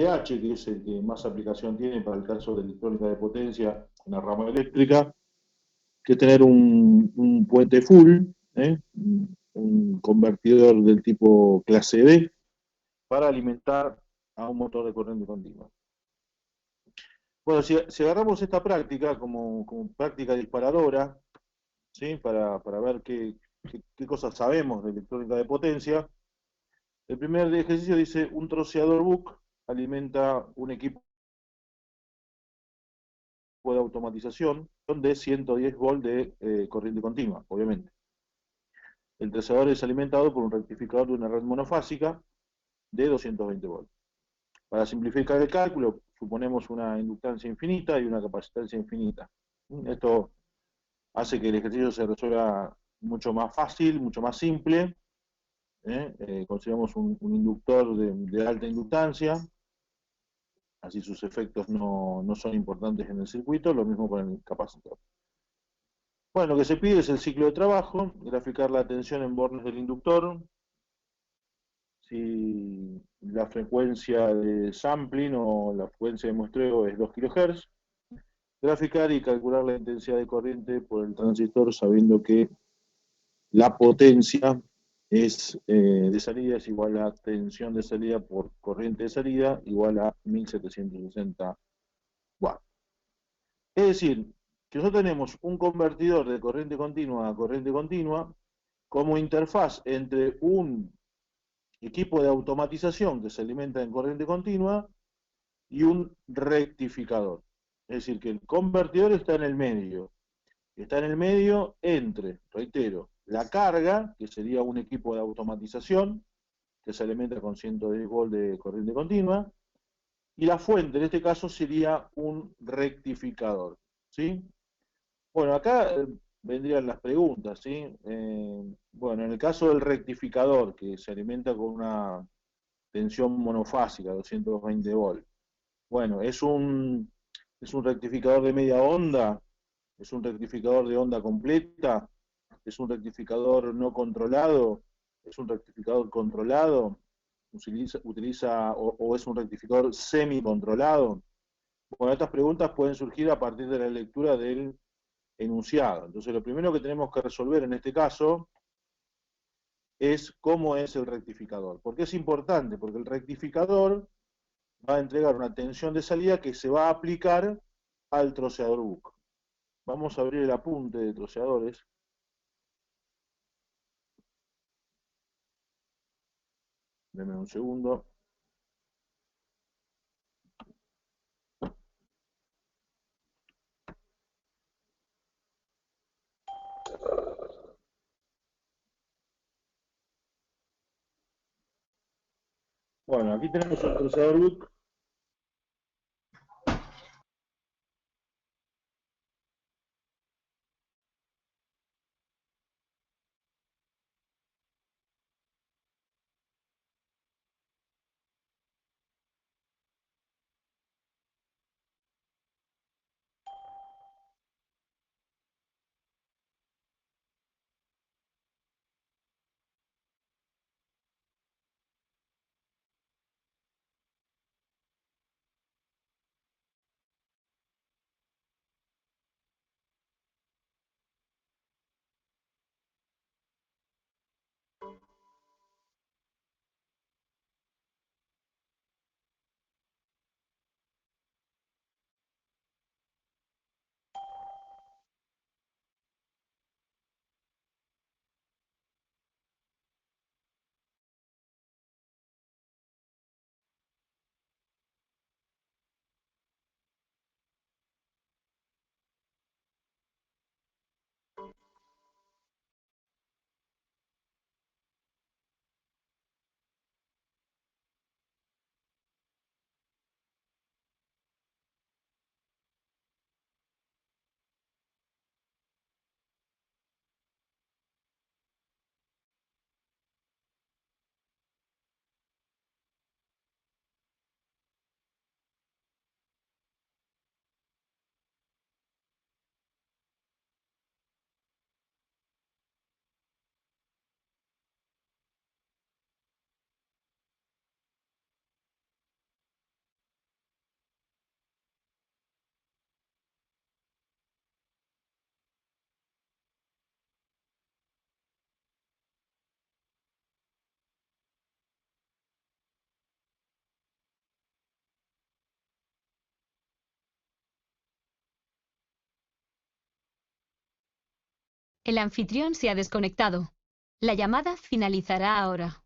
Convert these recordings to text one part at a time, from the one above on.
H, que es el que más aplicación tiene para el caso de electrónica de potencia en la rama eléctrica, que tener un puente full, ¿eh? Un convertidor del tipo clase D, para alimentar a un motor de corriente continua. Bueno, si agarramos esta práctica como práctica disparadora, ¿sí? Para ver qué cosas sabemos de electrónica de potencia, el primer ejercicio dice: un troceador BUC alimenta un equipo de automatización de 110 volts de corriente continua, obviamente. El troceador es alimentado por un rectificador de una red monofásica de 220 volts. Para simplificar el cálculo, suponemos una inductancia infinita y una capacitancia infinita. Esto hace que el ejercicio se resuelva mucho más fácil, mucho más simple. Consideramos un inductor de alta inductancia, así sus efectos no son importantes en el circuito, lo mismo con el capacitor. Bueno, lo que se pide es el ciclo de trabajo, graficar la tensión en bornes del inductor, si la frecuencia de sampling o la frecuencia de muestreo es 2 kHz, graficar y calcular la intensidad de corriente por el transistor sabiendo que la potencia de salida es igual a tensión de salida por corriente de salida igual a 1760 watts. Es decir, que nosotros tenemos un convertidor de corriente continua a corriente continua como interfaz entre un equipo de automatización que se alimenta en corriente continua y un rectificador. Es decir, que el convertidor está en el medio. Está en el medio entre, reitero, la carga, que sería un equipo de automatización, que se alimenta con 110 volts de corriente continua, y la fuente, en este caso, sería un rectificador. ¿Sí? Bueno, acá vendrían las preguntas, ¿sí? Bueno, en el caso del rectificador, que se alimenta con una tensión monofásica, 220 volts, bueno, es un rectificador de media onda, es un rectificador de onda completa, es un rectificador no controlado, es un rectificador controlado, utiliza o es un rectificador semi-controlado. Bueno, estas preguntas pueden surgir a partir de la lectura del enunciado. Entonces, lo primero que tenemos que resolver en este caso es cómo es el rectificador. ¿Por qué es importante? Porque el rectificador va a entregar una tensión de salida que se va a aplicar al troceador BUC. Vamos a abrir el apunte de troceadores. Denme un segundo. Bueno, aquí tenemos el troceador BUC. El anfitrión se ha desconectado. La llamada finalizará ahora.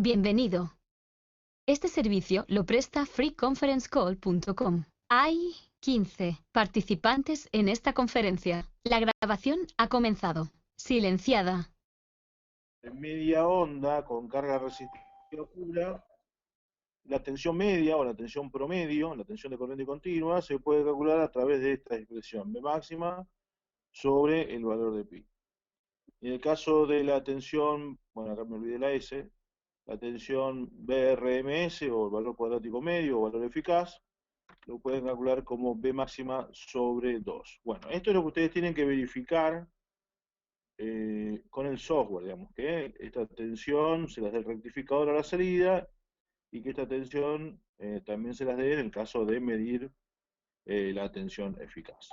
Bienvenido. Este servicio lo presta freeconferencecall.com. Hay 15 participantes en esta conferencia. La grabación ha comenzado. Silenciada. En media onda, con carga resistiva pura, la tensión media o la tensión promedio, la tensión de corriente continua, se puede calcular a través de esta expresión, B máxima sobre el valor de pi. En el caso de la tensión, bueno, acá me olvidé la S, la tensión BRMS o el valor cuadrático medio o valor eficaz, lo pueden calcular como B máxima sobre 2. Bueno, esto es lo que ustedes tienen que verificar con el software, digamos, que esta tensión se las dé el rectificador a la salida y que esta tensión también se las dé en el caso de medir la tensión eficaz.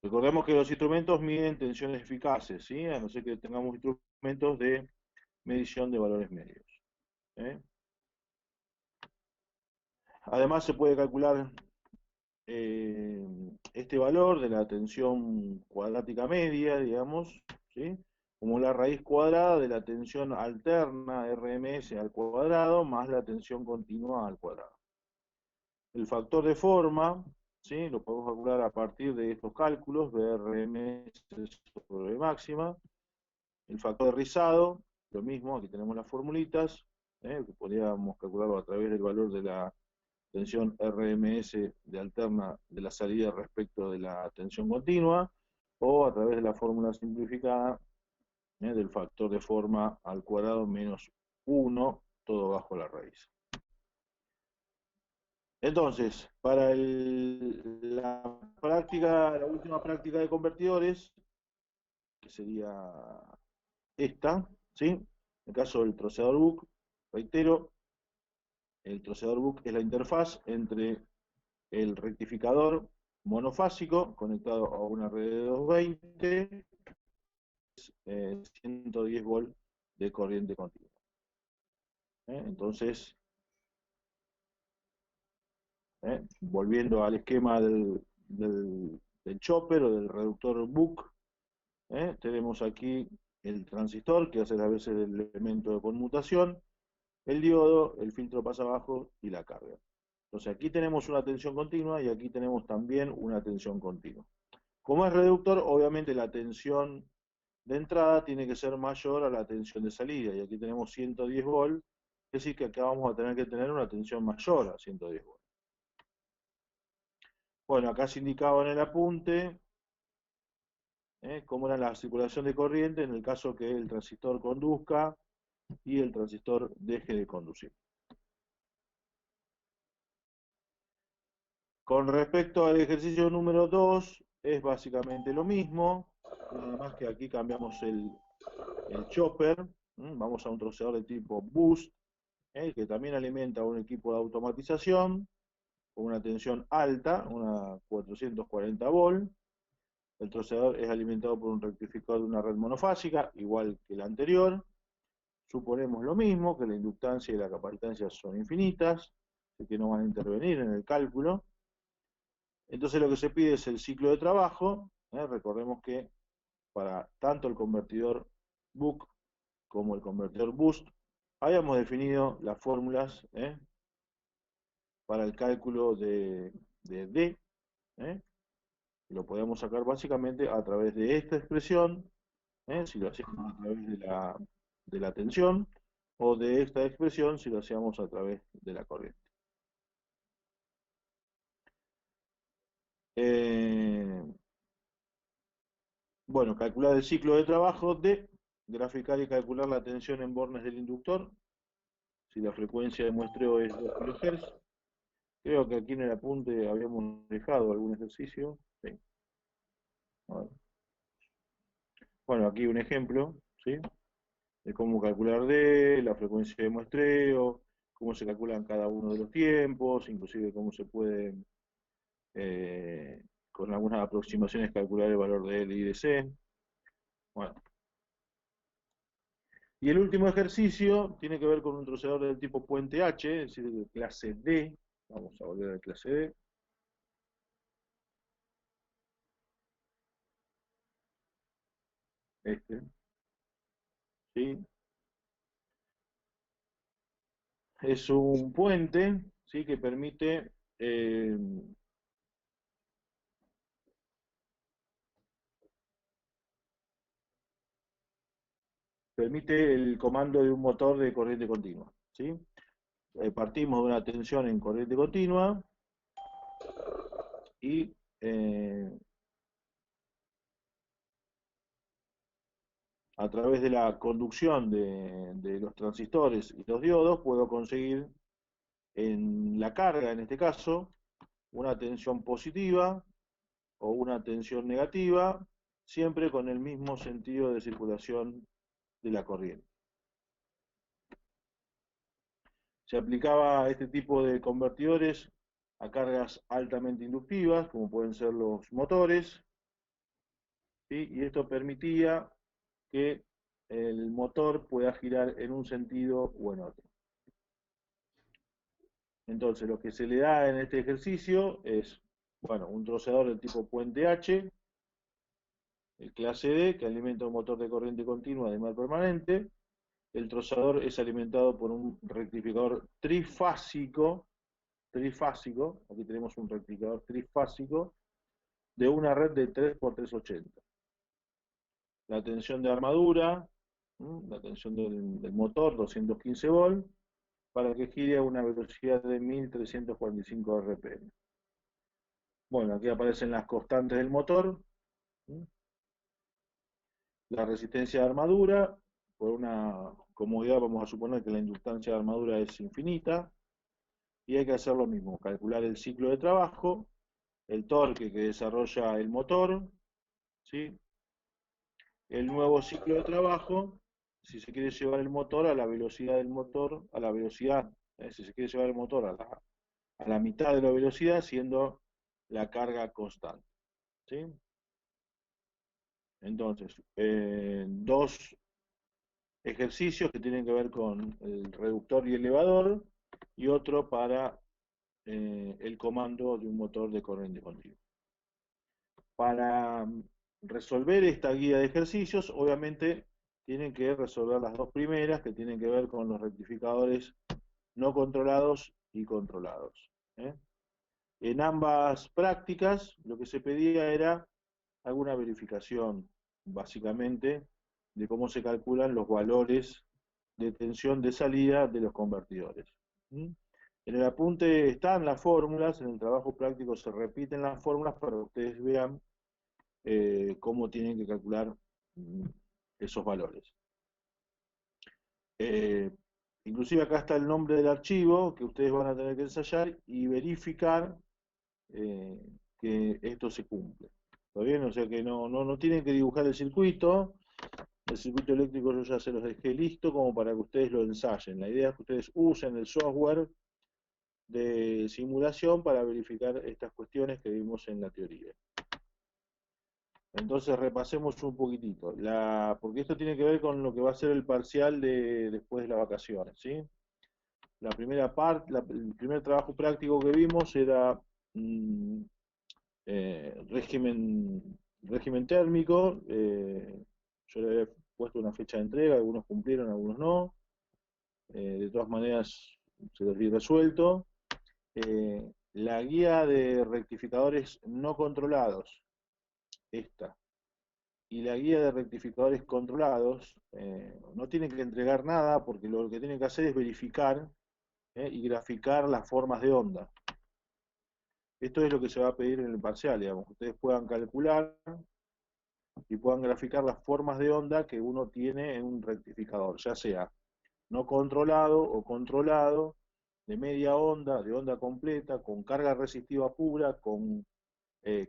Recordemos que los instrumentos miden tensiones eficaces, ¿sí? A no ser que tengamos instrumentos de medición de valores medios. ¿eh? Además se puede calcular este valor de la tensión cuadrática media, digamos, ¿sí? Como la raíz cuadrada de la tensión alterna RMS al cuadrado más la tensión continua al cuadrado. El factor de forma, ¿sí? Lo podemos calcular a partir de estos cálculos, BRMS sobre B máxima. El factor de rizado, lo mismo, aquí tenemos las formulitas, que podríamos calcularlo a través del valor de la tensión RMS de alterna de la salida respecto de la tensión continua, o a través de la fórmula simplificada del factor de forma al cuadrado menos 1, todo bajo la raíz. Entonces, para la última práctica de convertidores, que sería esta, ¿sí? En el caso del troceador Book, reitero, el troceador Book es la interfaz entre el rectificador monofásico conectado a una red de 220, 110 volt de corriente continua. Entonces, volviendo al esquema del chopper o del reductor Book, tenemos aquí el transistor, que hace las veces el elemento de conmutación, el diodo, el filtro pasabajo y la carga. Entonces aquí tenemos una tensión continua y aquí tenemos también una tensión continua. Como es reductor, obviamente la tensión de entrada tiene que ser mayor a la tensión de salida, y aquí tenemos 110 volts, es decir que acá vamos a tener que tener una tensión mayor a 110 volts. Bueno, acá se indicaba en el apunte cómo era la circulación de corriente en el caso que el transistor conduzca y el transistor deje de conducir. Con respecto al ejercicio número 2, es básicamente lo mismo, nada más que aquí cambiamos el chopper, vamos a un troceador de tipo boost, que también alimenta un equipo de automatización, con una tensión alta, una 440 volt. El troceador es alimentado por un rectificador de una red monofásica, igual que el anterior. Suponemos lo mismo, que la inductancia y la capacitancia son infinitas, así que no van a intervenir en el cálculo. Entonces lo que se pide es el ciclo de trabajo. Recordemos que para tanto el convertidor Book como el convertidor Boost, habíamos definido las fórmulas para el cálculo de D. Lo podemos sacar básicamente a través de esta expresión, si lo hacemos a través de la tensión, o de esta expresión si lo hacíamos a través de la corriente. Bueno, calcular el ciclo de trabajo de graficar y calcular la tensión en bornes del inductor, si la frecuencia de muestreo es 2 kHz. Creo que aquí en el apunte habíamos dejado algún ejercicio. Sí. Bueno, aquí un ejemplo, ¿sí? De cómo calcular D, la frecuencia de muestreo, cómo se calculan cada uno de los tiempos, inclusive cómo se puede, con algunas aproximaciones, calcular el valor de L y de C. Bueno. Y el último ejercicio tiene que ver con un troceador del tipo puente H, es decir, de clase D. Vamos a volver a clase D. Este, ¿sí? Es un puente, ¿sí? Que permite el comando de un motor de corriente continua, ¿sí? Partimos de una tensión en corriente continua y a través de la conducción de los transistores y los diodos puedo conseguir en la carga, en este caso, una tensión positiva o una tensión negativa, siempre con el mismo sentido de circulación de la corriente. Se aplicaba este tipo de convertidores a cargas altamente inductivas, como pueden ser los motores, ¿sí? Y esto permitía que el motor pueda girar en un sentido o en otro. Entonces, lo que se le da en este ejercicio es Bueno, un troceador del tipo puente H, el clase D, que alimenta un motor de corriente continua de mar permanente. El troceador es alimentado por un rectificador trifásico, aquí tenemos un rectificador trifásico, de una red de 3x380. La tensión de armadura, la tensión del motor, 215 volt, para que gire a una velocidad de 1345 RPM. Bueno, aquí aparecen las constantes del motor, la resistencia de armadura, por una comodidad vamos a suponer que la inductancia de armadura es infinita, y hay que hacer lo mismo, calcular el ciclo de trabajo, el torque que desarrolla el motor, ¿sí? El nuevo ciclo de trabajo, si se quiere llevar el motor a la velocidad del motor, a la velocidad, si se quiere llevar el motor a la mitad de la velocidad, siendo la carga constante, ¿sí? Entonces, dos ejercicios que tienen que ver con el reductor y elevador, y otro para el comando de un motor de corriente continua. Para resolver esta guía de ejercicios, obviamente tienen que resolver las dos primeras, que tienen que ver con los rectificadores no controlados y controlados. ¿eh? En ambas prácticas, lo que se pedía era alguna verificación, básicamente, de cómo se calculan los valores de tensión de salida de los convertidores. ¿Mm? En el apunte están las fórmulas, en el trabajo práctico se repiten las fórmulas para que ustedes vean cómo tienen que calcular esos valores. Eh, Inclusive acá está el nombre del archivo que ustedes van a tener que ensayar y verificar que esto se cumple. ¿Está bien? O sea que no tienen que dibujar el circuito eléctrico yo ya se los dejé listo como para que ustedes lo ensayen. La idea es que ustedes usen el software de simulación para verificar estas cuestiones que vimos en la teoría. Entonces repasemos un poquitito, porque esto tiene que ver con lo que va a ser el parcial después de las vacaciones, ¿sí? La primera parte, el primer trabajo práctico que vimos era mm, régimen térmico. Yo le había puesto una fecha de entrega, algunos cumplieron, algunos no. De todas maneras, se los vi resuelto. La guía de rectificadores no controlados, esta, y la guía de rectificadores controlados, no tienen que entregar nada porque lo que tienen que hacer es verificar y graficar las formas de onda. Esto es lo que se va a pedir en el parcial, digamos, que ustedes puedan calcular y puedan graficar las formas de onda que uno tiene en un rectificador, ya sea no controlado o controlado, de media onda, de onda completa, con carga resistiva pura, con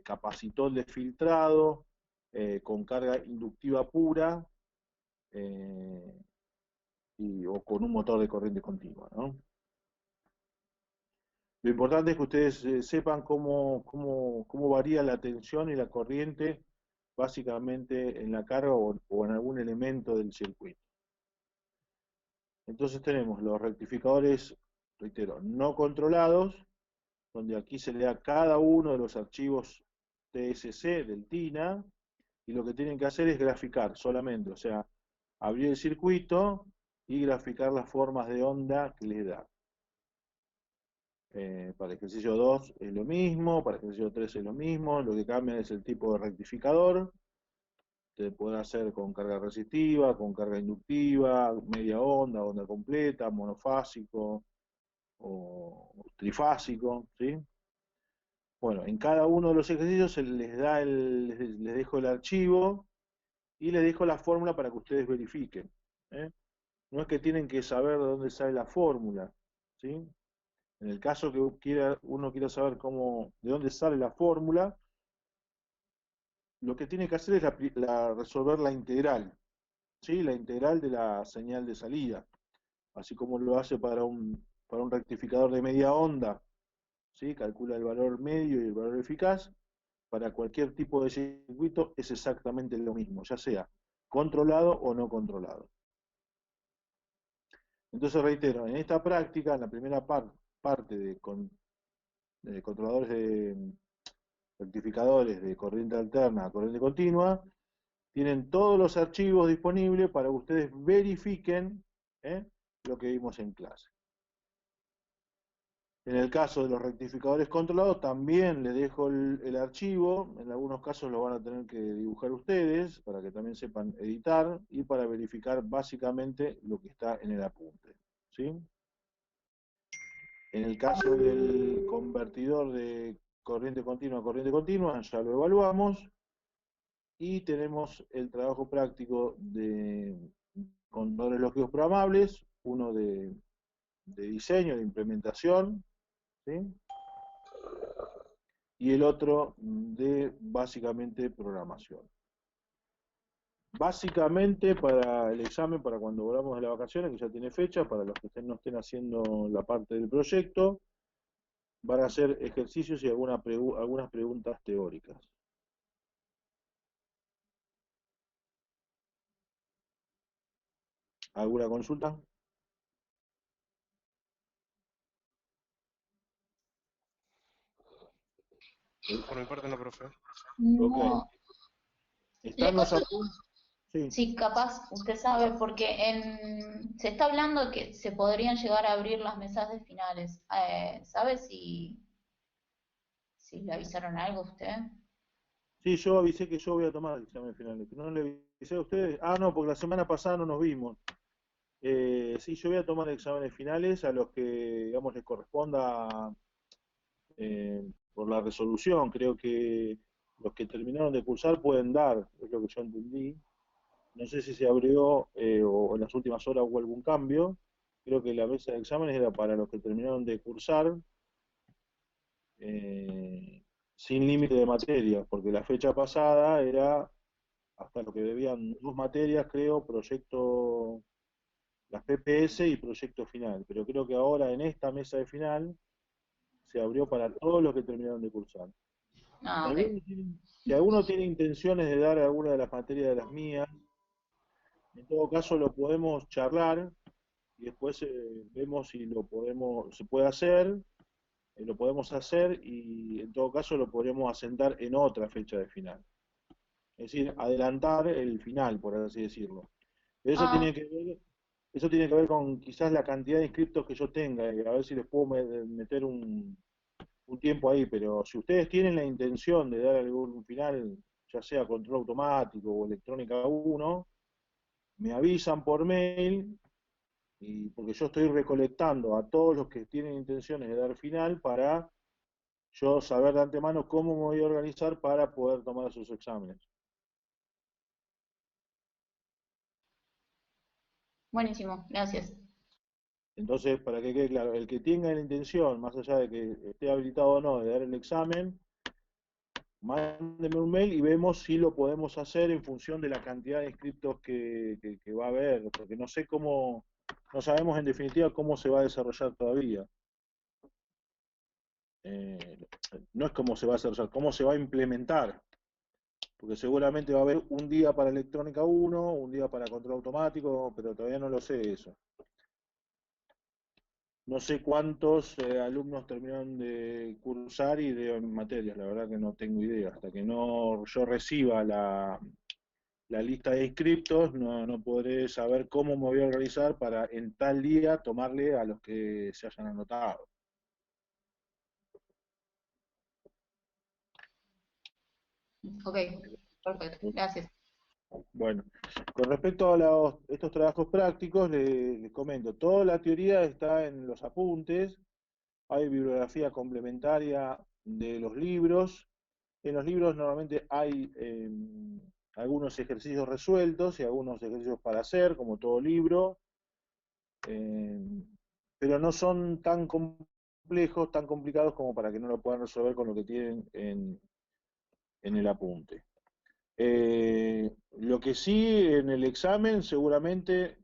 capacitor de filtrado, con carga inductiva pura, eh, o con un motor de corriente continua, ¿no? Lo importante es que ustedes sepan cómo varía la tensión y la corriente básicamente en la carga o en algún elemento del circuito. Entonces tenemos los rectificadores, reitero, no controlados, donde aquí se le da cada uno de los archivos TSC del TINA, y lo que tienen que hacer es graficar solamente, o sea, abrir el circuito y graficar las formas de onda que les da. Para el ejercicio 2 es lo mismo, para el ejercicio 3 es lo mismo, lo que cambia es el tipo de rectificador. Se puede hacer con carga resistiva, con carga inductiva, media onda, onda completa, monofásico o trifásico, ¿sí? Bueno, en cada uno de los ejercicios se les dejo el archivo y les dejo la fórmula para que ustedes verifiquen. ¿eh? No es que tienen que saber de dónde sale la fórmula, ¿sí? En el caso que uno quiera saber de dónde sale la fórmula, lo que tiene que hacer es resolver la integral, ¿sí? La integral de la señal de salida, así como lo hace para un rectificador de media onda, ¿sí? Calcula el valor medio y el valor eficaz. Para cualquier tipo de circuito es exactamente lo mismo, ya sea controlado o no controlado. Entonces reitero, en esta práctica, en la primera parte de controladores rectificadores de corriente alterna a corriente continua, tienen todos los archivos disponibles para que ustedes verifiquen lo que vimos en clase. En el caso de los rectificadores controlados, también les dejo el archivo. En algunos casos lo van a tener que dibujar ustedes, para que también sepan editar, y para verificar básicamente lo que está en el apunte, ¿sí? En el caso del convertidor de corriente continua a corriente continua, ya lo evaluamos, y tenemos el trabajo práctico de contadores lógicos programables, uno de diseño, de implementación, ¿sí? Y el otro de básicamente programación. Básicamente para el examen, para cuando volvamos de las vacaciones, que ya tiene fecha, para los que no estén haciendo la parte del proyecto, van a hacer ejercicios y algunas preguntas teóricas. ¿Alguna consulta? Por mi parte no, profe. Ok. No, ¿Están le los consulto apuntes? Sí. si capaz usted sabe, porque se está hablando que se podrían llegar a abrir las mesas de finales. ¿Sabe si le avisaron algo a usted? Sí, yo avisé que yo voy a tomar el examen final. ¿No le avisé a ustedes? Ah, no, porque la semana pasada no nos vimos. Sí, yo voy a tomar exámenes finales a los que, digamos, les corresponda por la resolución. Creo que los que terminaron de cursar pueden dar, es lo que yo entendí. No sé si se abrió o en las últimas horas hubo algún cambio. Creo que la mesa de exámenes era para los que terminaron de cursar sin límite de materias, porque la fecha pasada era hasta lo que debían dos materias, creo, proyecto, las PPS y proyecto final. Pero creo que ahora en esta mesa de final se abrió para todos los que terminaron de cursar. Ah, ok. Si alguno tiene intenciones de dar alguna de las materias de las mías, en todo caso lo podemos charlar y después vemos si se puede hacer, lo podemos hacer y en todo caso lo podremos asentar en otra fecha de final. Es decir, adelantar el final, por así decirlo. Pero Ah, eso tiene que ver con quizás la cantidad de inscriptos que yo tenga, y a ver si les puedo meter un tiempo ahí, pero si ustedes tienen la intención de dar algún final, ya sea control automático o electrónica 1, me avisan por mail, y porque yo estoy recolectando a todos los que tienen intenciones de dar final para yo saber de antemano cómo me voy a organizar para poder tomar esos exámenes. buenísimo, gracias. Entonces, para que quede claro, el que tenga la intención, más allá de que esté habilitado o no, de dar el examen, mándeme un mail y vemos si lo podemos hacer en función de la cantidad de inscriptos que va a haber, porque no sé cómo, no sabemos en definitiva cómo se va a desarrollar todavía. Eh, no es cómo se va a desarrollar, cómo se va a implementar, porque seguramente va a haber un día para electrónica 1, un día para control automático, pero todavía no lo sé eso. No sé cuántos alumnos terminaron de cursar y de materias, la verdad que no tengo idea. Hasta que no yo reciba la lista de inscriptos, no podré saber cómo me voy a organizar para en tal día tomarle a los que se hayan anotado. Ok, perfecto, gracias. Bueno, con respecto a estos trabajos prácticos, les comento, toda la teoría está en los apuntes, hay bibliografía complementaria de los libros. En los libros normalmente hay algunos ejercicios resueltos y algunos ejercicios para hacer, como todo libro, eh, pero no son tan complejos, tan complicados como para que no lo puedan resolver con lo que tienen en el apunte. Lo que sí en el examen seguramente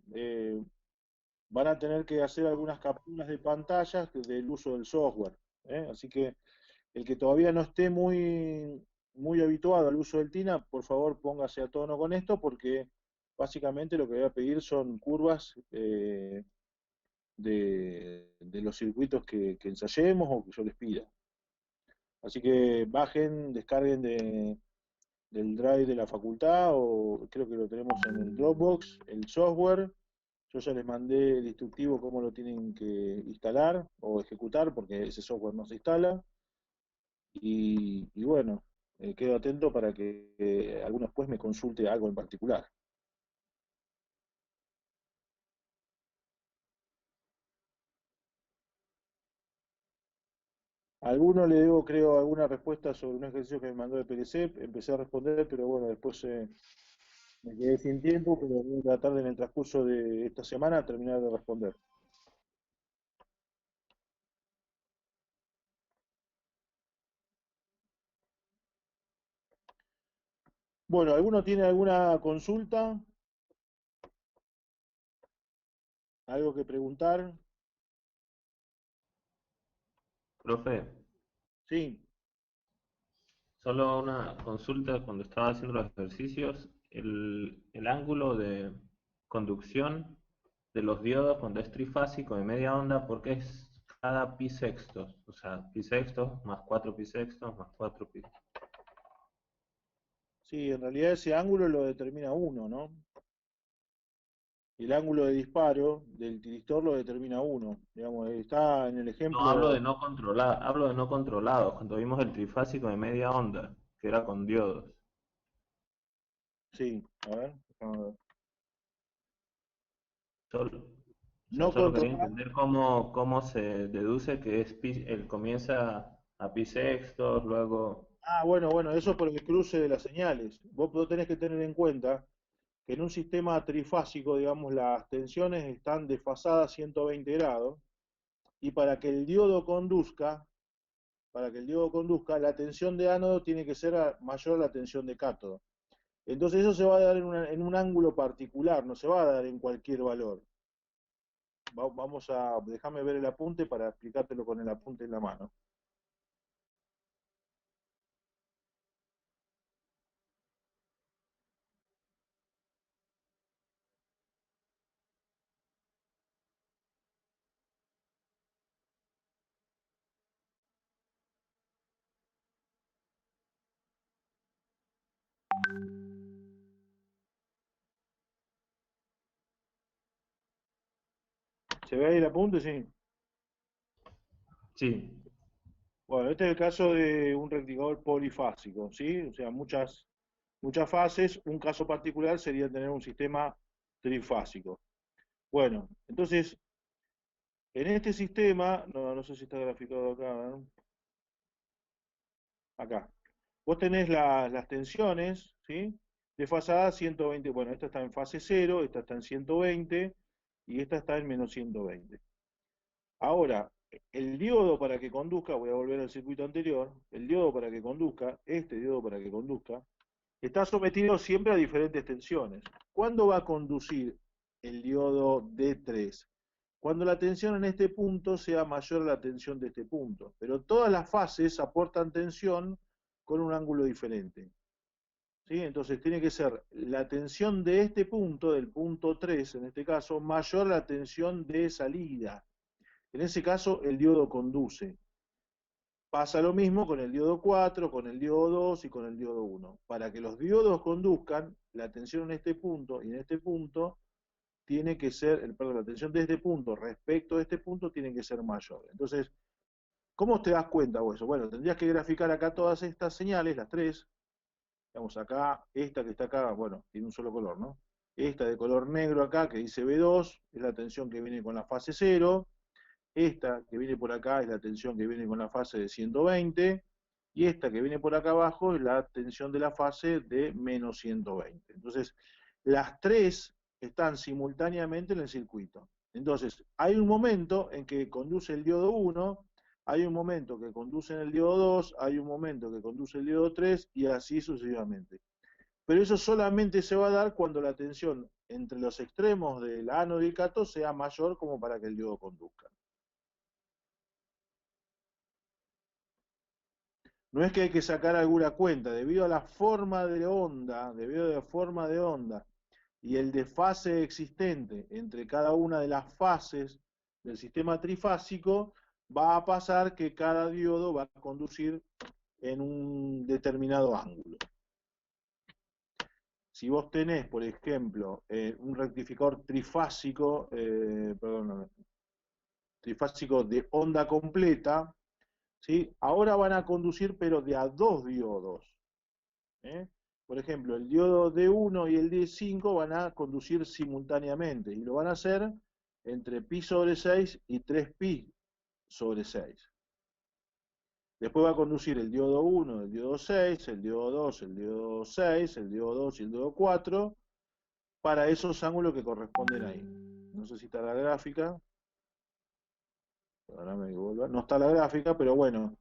van a tener que hacer algunas capturas de pantallas del uso del software. Así que el que todavía no esté muy habituado al uso del TINA, por favor póngase a tono con esto, porque básicamente lo que voy a pedir son curvas de los circuitos que ensayemos o que yo les pida. Así que bajen, descarguen del drive de la facultad, o creo que lo tenemos en el Dropbox, el software. Yo ya les mandé el instructivo cómo lo tienen que instalar o ejecutar, porque ese software no se instala. Y bueno, quedo atento para que alguno después me consulte algo en particular. A alguno le debo, creo, alguna respuesta sobre un ejercicio que me mandó de PLC. Empecé a responder, pero bueno, después me quedé sin tiempo, pero voy a tratar en el transcurso de esta semana terminar de responder. Bueno, ¿alguno tiene alguna consulta? ¿Algo que preguntar? Profe, Sí. solo una consulta cuando estaba haciendo los ejercicios, el ángulo de conducción de los diodos cuando es trifásico de media onda, ¿por qué es cada pi sextos? O sea, pi sextos más 4 pi sextos más 4 pi. Sí, en realidad ese ángulo lo determina uno, ¿no? El ángulo de disparo del tiristor lo determina uno. Digamos, está en el No, hablo ejemplo. de no controlado, hablo de no controlados, cuando vimos el trifásico de media onda, que era con diodos. Sí, a ver, déjame ver. Solo, o sea, No solo quería controlado. entender cómo se deduce que es él comienza a pi sextos, luego. Ah, bueno, eso es por el cruce de las señales. Vos tenés que tener en cuenta que en un sistema trifásico, digamos, las tensiones están desfasadas 120 grados, y para que el diodo conduzca, la tensión de ánodo tiene que ser mayor a la tensión de cátodo. Entonces eso se va a dar en un ángulo particular, no se va a dar en cualquier valor. Vamos a, déjame ver el apunte para explicártelo con el apunte en la mano. ¿Se ve ahí el apunte? Sí. Sí, Bueno, este es el caso de un rectificador polifásico, ¿sí? O sea, muchas fases. Un caso particular sería tener un sistema trifásico. Bueno, entonces, en este sistema, no sé si está graficado acá, ¿no? Acá. Vos tenés las tensiones, ¿sí? Desfasadas 120. Bueno, esta está en fase 0, esta está en 120 y esta está en menos 120. Ahora, el diodo para que conduzca, voy a volver al circuito anterior, el diodo para que conduzca, este diodo para que conduzca, está sometido siempre a diferentes tensiones. ¿Cuándo va a conducir el diodo D3? Cuando la tensión en este punto sea mayor a la tensión de este punto. Pero todas las fases aportan tensión con un ángulo diferente. ¿Sí? Entonces tiene que ser la tensión de este punto, del punto 3 en este caso, mayor a la tensión de salida. En ese caso el diodo conduce. Pasa lo mismo con el diodo 4, con el diodo 2 y con el diodo 1. Para que los diodos conduzcan, la tensión en este punto y en este punto tiene que ser, perdón, la tensión de este punto respecto a este punto tiene que ser mayor. Entonces, ¿cómo te das cuenta vos eso? Bueno, tendrías que graficar acá todas estas señales, las tres. Digamos, acá, esta que está acá, bueno, tiene un solo color, ¿no? Esta de color negro acá, que dice B2, es la tensión que viene con la fase 0. Esta que viene por acá es la tensión que viene con la fase de 120, y esta que viene por acá abajo es la tensión de la fase de menos 120. Entonces, las tres están simultáneamente en el circuito. Entonces, hay un momento en que conduce el diodo 1, hay un momento que conduce en el diodo 2, hay un momento que conduce el diodo 3, y así sucesivamente. Pero eso solamente se va a dar cuando la tensión entre los extremos del ánodo y el cátodo sea mayor como para que el diodo conduzca. No es que hay que sacar alguna cuenta, debido a la forma de onda, debido a la forma de onda y el desfase existente entre cada una de las fases del sistema trifásico, va a pasar que cada diodo va a conducir en un determinado ángulo. Si vos tenés, por ejemplo, un rectificador trifásico, trifásico de onda completa, ¿sí? Ahora van a conducir pero de a dos diodos. Por ejemplo, el diodo D1 y el D5 van a conducir simultáneamente y lo van a hacer entre pi sobre 6 y 3pi sobre 6. Después va a conducir el diodo 1, el diodo 6, el diodo 2, el diodo 6, el diodo 2 y el diodo 4 para esos ángulos que corresponden ahí. No sé si está la gráfica. Ahora me vuelvo. No está la gráfica, pero bueno.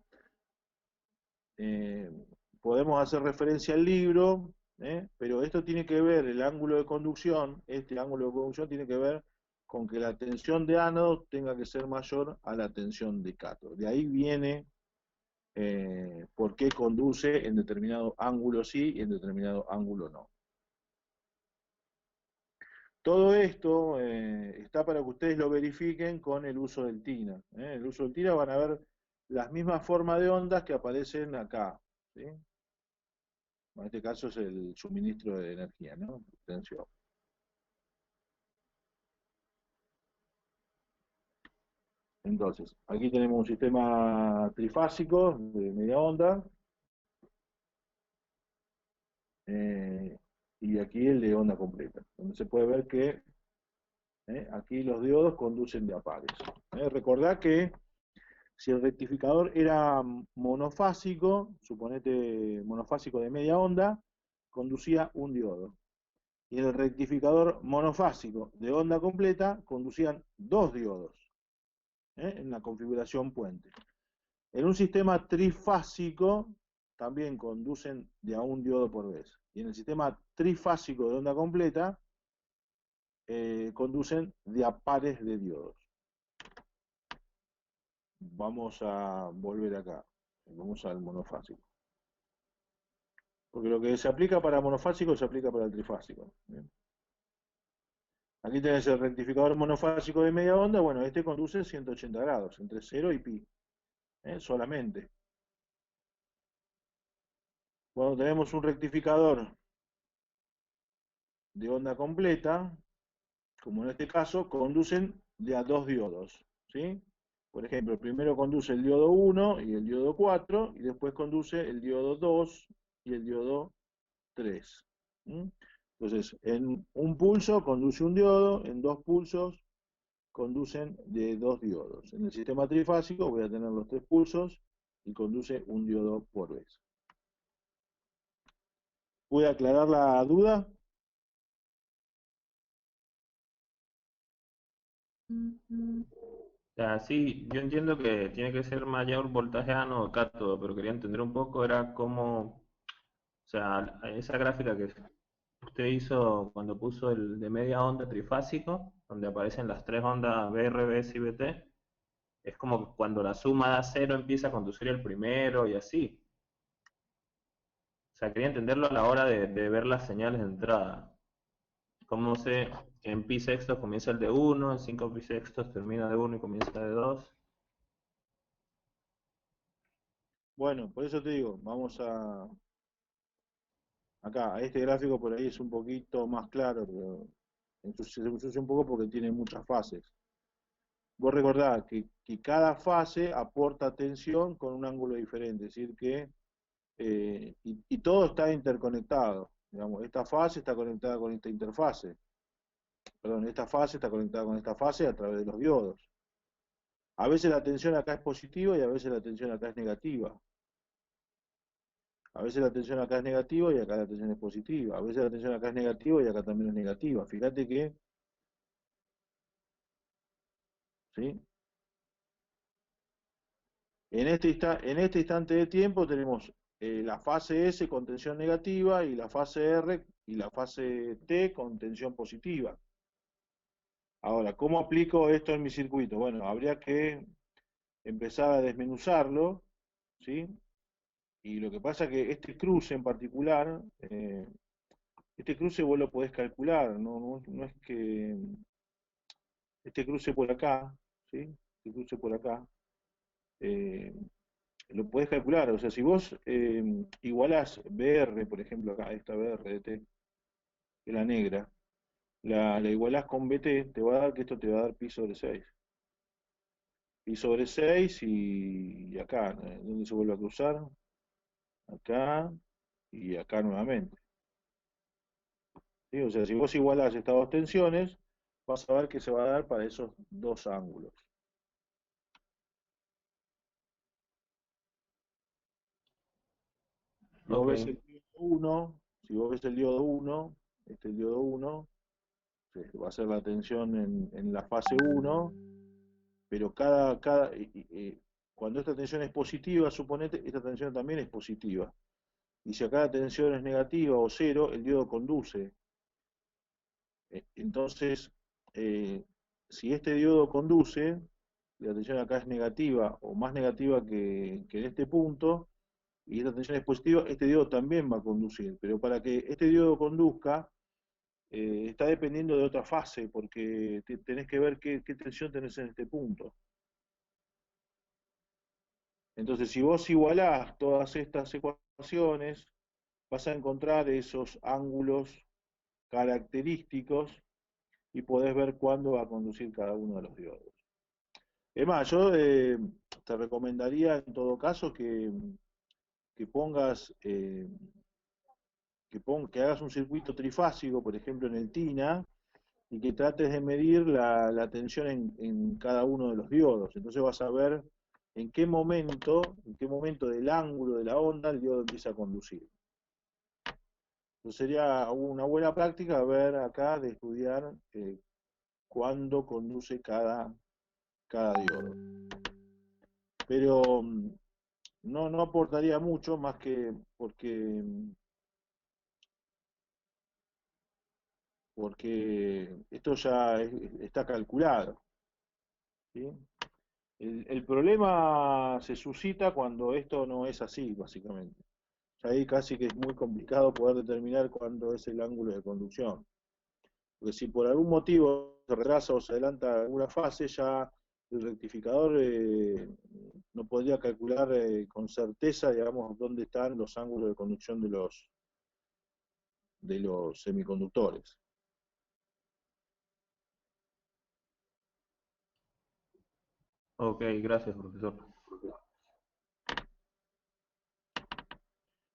Podemos hacer referencia al libro, pero esto tiene que ver, el ángulo de conducción, este ángulo de conducción tiene que ver con que la tensión de ánodo tenga que ser mayor a la tensión de cátodo. De ahí viene por qué conduce en determinado ángulo sí y en determinado ángulo no. Todo esto está para que ustedes lo verifiquen con el uso del TINA. El uso del TINA van a ver las mismas formas de ondas que aparecen acá, ¿sí? En este caso es el suministro de energía, ¿no? Tensión. Entonces, aquí tenemos un sistema trifásico de media onda. Y aquí el de onda completa, donde se puede ver que aquí los diodos conducen de a pares. Recordá que si el rectificador era monofásico, suponete monofásico de media onda, conducía un diodo. Y el rectificador monofásico de onda completa conducían dos diodos en la configuración puente. En un sistema trifásico también conducen de a un diodo por vez. Y en el sistema trifásico de onda completa conducen de a pares de diodos. Vamos a volver acá. Vamos al monofásico. Porque lo que se aplica para monofásico se aplica para el trifásico. ¿Bien? Aquí tenés el rectificador monofásico de media onda. Bueno, este conduce 180 grados, entre 0 y pi. Solamente. Cuando tenemos un rectificador de onda completa, como en este caso, conducen de a dos diodos, ¿sí? Por ejemplo, primero conduce el diodo 1 y el diodo 4, y después conduce el diodo 2 y el diodo 3. Entonces, en un pulso conduce un diodo, en dos pulsos conducen de dos diodos. En el sistema trifásico voy a tener los tres pulsos y conduce un diodo por vez. ¿Puede aclarar la duda? O sea, sí, yo entiendo que tiene que ser mayor voltaje ánodo cátodo, pero quería entender un poco, era cómo, o sea, esa gráfica que usted hizo cuando puso el de media onda trifásico, donde aparecen las tres ondas BR, BS y BT, es como cuando la suma da cero empieza a conducir el primero y así. O sea, quería entenderlo a la hora de ver las señales de entrada. Cómo sé que en pi sextos comienza el de 1, en 5 pi sextos termina de 1 y comienza de 2. Bueno, por eso te digo, vamos acá, a este gráfico por ahí es un poquito más claro, pero se ensucia un poco porque tiene muchas fases. Vos recordá que cada fase aporta tensión con un ángulo diferente, es decir que, y todo está interconectado. Digamos, esta fase está conectada con esta interfase. Perdón, esta fase está conectada con esta fase a través de los diodos. A veces la tensión acá es positiva y a veces la tensión acá es negativa. A veces la tensión acá es negativa y acá la tensión es positiva. A veces la tensión acá es negativa y acá también es negativa. Fíjate que, ¿sí? En este instante de tiempo tenemos la fase S con tensión negativa y la fase R y la fase T con tensión positiva. Ahora, ¿cómo aplico esto en mi circuito? Bueno, habría que empezar a desmenuzarlo, ¿sí? Y lo que pasa es que este cruce en particular, este cruce vos lo podés calcular, no es que este cruce por acá, ¿sí? Este cruce por acá, eh, lo podés calcular. O sea, si vos igualás BR, por ejemplo, acá, esta BR de T, que es la negra, la igualás con BT, te va a dar que esto te va a dar pi sobre 6. Pi sobre 6 y acá, ¿dónde se vuelve a cruzar? Acá y acá nuevamente. ¿Sí? O sea, si vos igualás estas dos tensiones, vas a ver que se va a dar para esos dos ángulos. Vos Ok. ves el diodo 1, si vos ves el diodo 1, este es el diodo 1, va a ser la tensión en la fase 1, pero cuando esta tensión es positiva, suponete, esta tensión también es positiva. Y si acá la tensión es negativa o cero, el diodo conduce. Entonces, eh, si este diodo conduce, la tensión acá es negativa o más negativa que en este punto, y esta tensión es positiva, este diodo también va a conducir. Pero para que este diodo conduzca, está dependiendo de otra fase, porque tenés que ver qué tensión tenés en este punto. Entonces, si vos igualás todas estas ecuaciones, vas a encontrar esos ángulos característicos y podés ver cuándo va a conducir cada uno de los diodos. Es más, yo te recomendaría en todo caso que pongas, que hagas un circuito trifásico, por ejemplo en el TINA, y que trates de medir la tensión en cada uno de los diodos. Entonces vas a ver en qué momento del ángulo de la onda el diodo empieza a conducir. Entonces sería una buena práctica ver acá de estudiar cuándo conduce cada diodo. Pero no aportaría mucho más que porque esto ya está calculado. ¿Sí? El problema se suscita cuando esto no es así, básicamente. Ya ahí casi que es muy complicado poder determinar cuándo es el ángulo de conducción. Porque si por algún motivo se retrasa o se adelanta alguna fase, ya el rectificador no podría calcular con certeza, digamos, dónde están los ángulos de conducción de los semiconductores. Ok, gracias, profesor.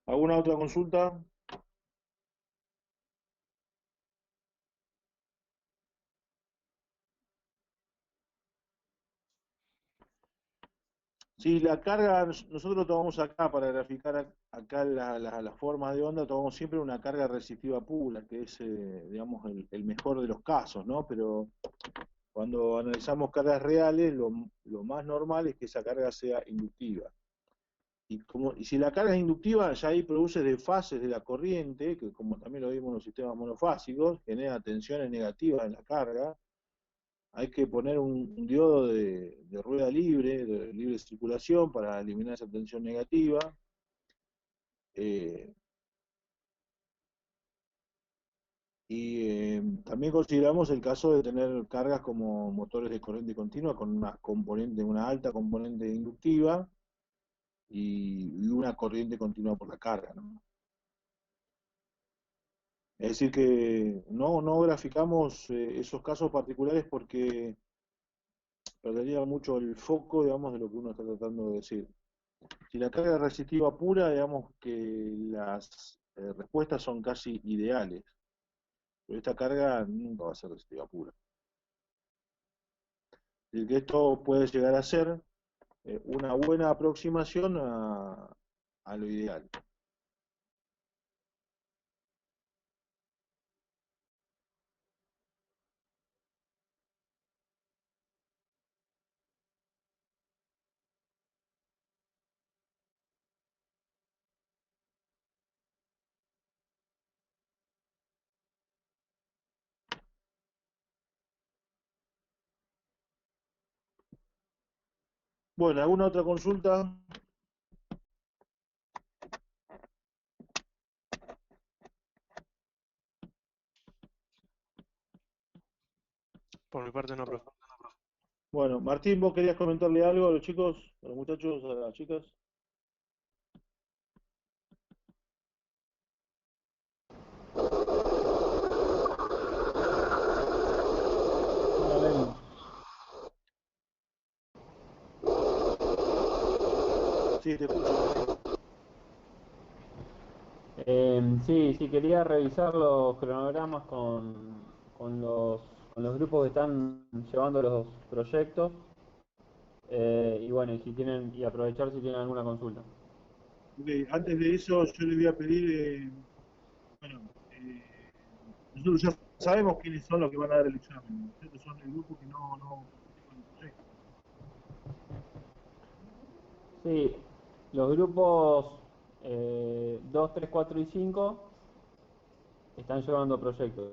¿Alguna otra consulta? Sí, la carga, nosotros tomamos acá para graficar acá las formas de onda, tomamos siempre una carga resistiva pura, que es, digamos, el mejor de los casos, ¿no? Pero cuando analizamos cargas reales, lo más normal es que esa carga sea inductiva. Y si la carga es inductiva, ya ahí produce desfases de la corriente, que como también lo vimos en los sistemas monofásicos, genera tensiones negativas en la carga. Hay que poner un diodo de rueda libre, de libre circulación, para eliminar esa tensión negativa. Eh, También consideramos el caso de tener cargas como motores de corriente continua con una alta componente inductiva y una corriente continua por la carga, ¿no? Es decir, que no graficamos esos casos particulares porque perdería mucho el foco, digamos, de lo que uno está tratando de decir. Si la carga es resistiva pura, digamos que las respuestas son casi ideales, pero esta carga nunca va a ser resistiva pura. Y que esto puede llegar a ser una buena aproximación a lo ideal. Bueno, ¿alguna otra consulta? Por mi parte no, profe. Bueno, Martín, ¿vos querías comentarle algo a los chicos, a los muchachos, a las chicas? Hola, Lenny. Sí, te escucho, Martín. Sí, quería revisar los cronogramas con los grupos que están llevando los proyectos y bueno, y aprovechar si tienen alguna consulta. Ok, antes de eso, yo le voy a pedir, bueno, nosotros ya sabemos quiénes son los que van a dar el examen. Estos son el grupo que no participa en el proyecto. Sí, los grupos 2, 3, 4 y 5 están llevando proyectos.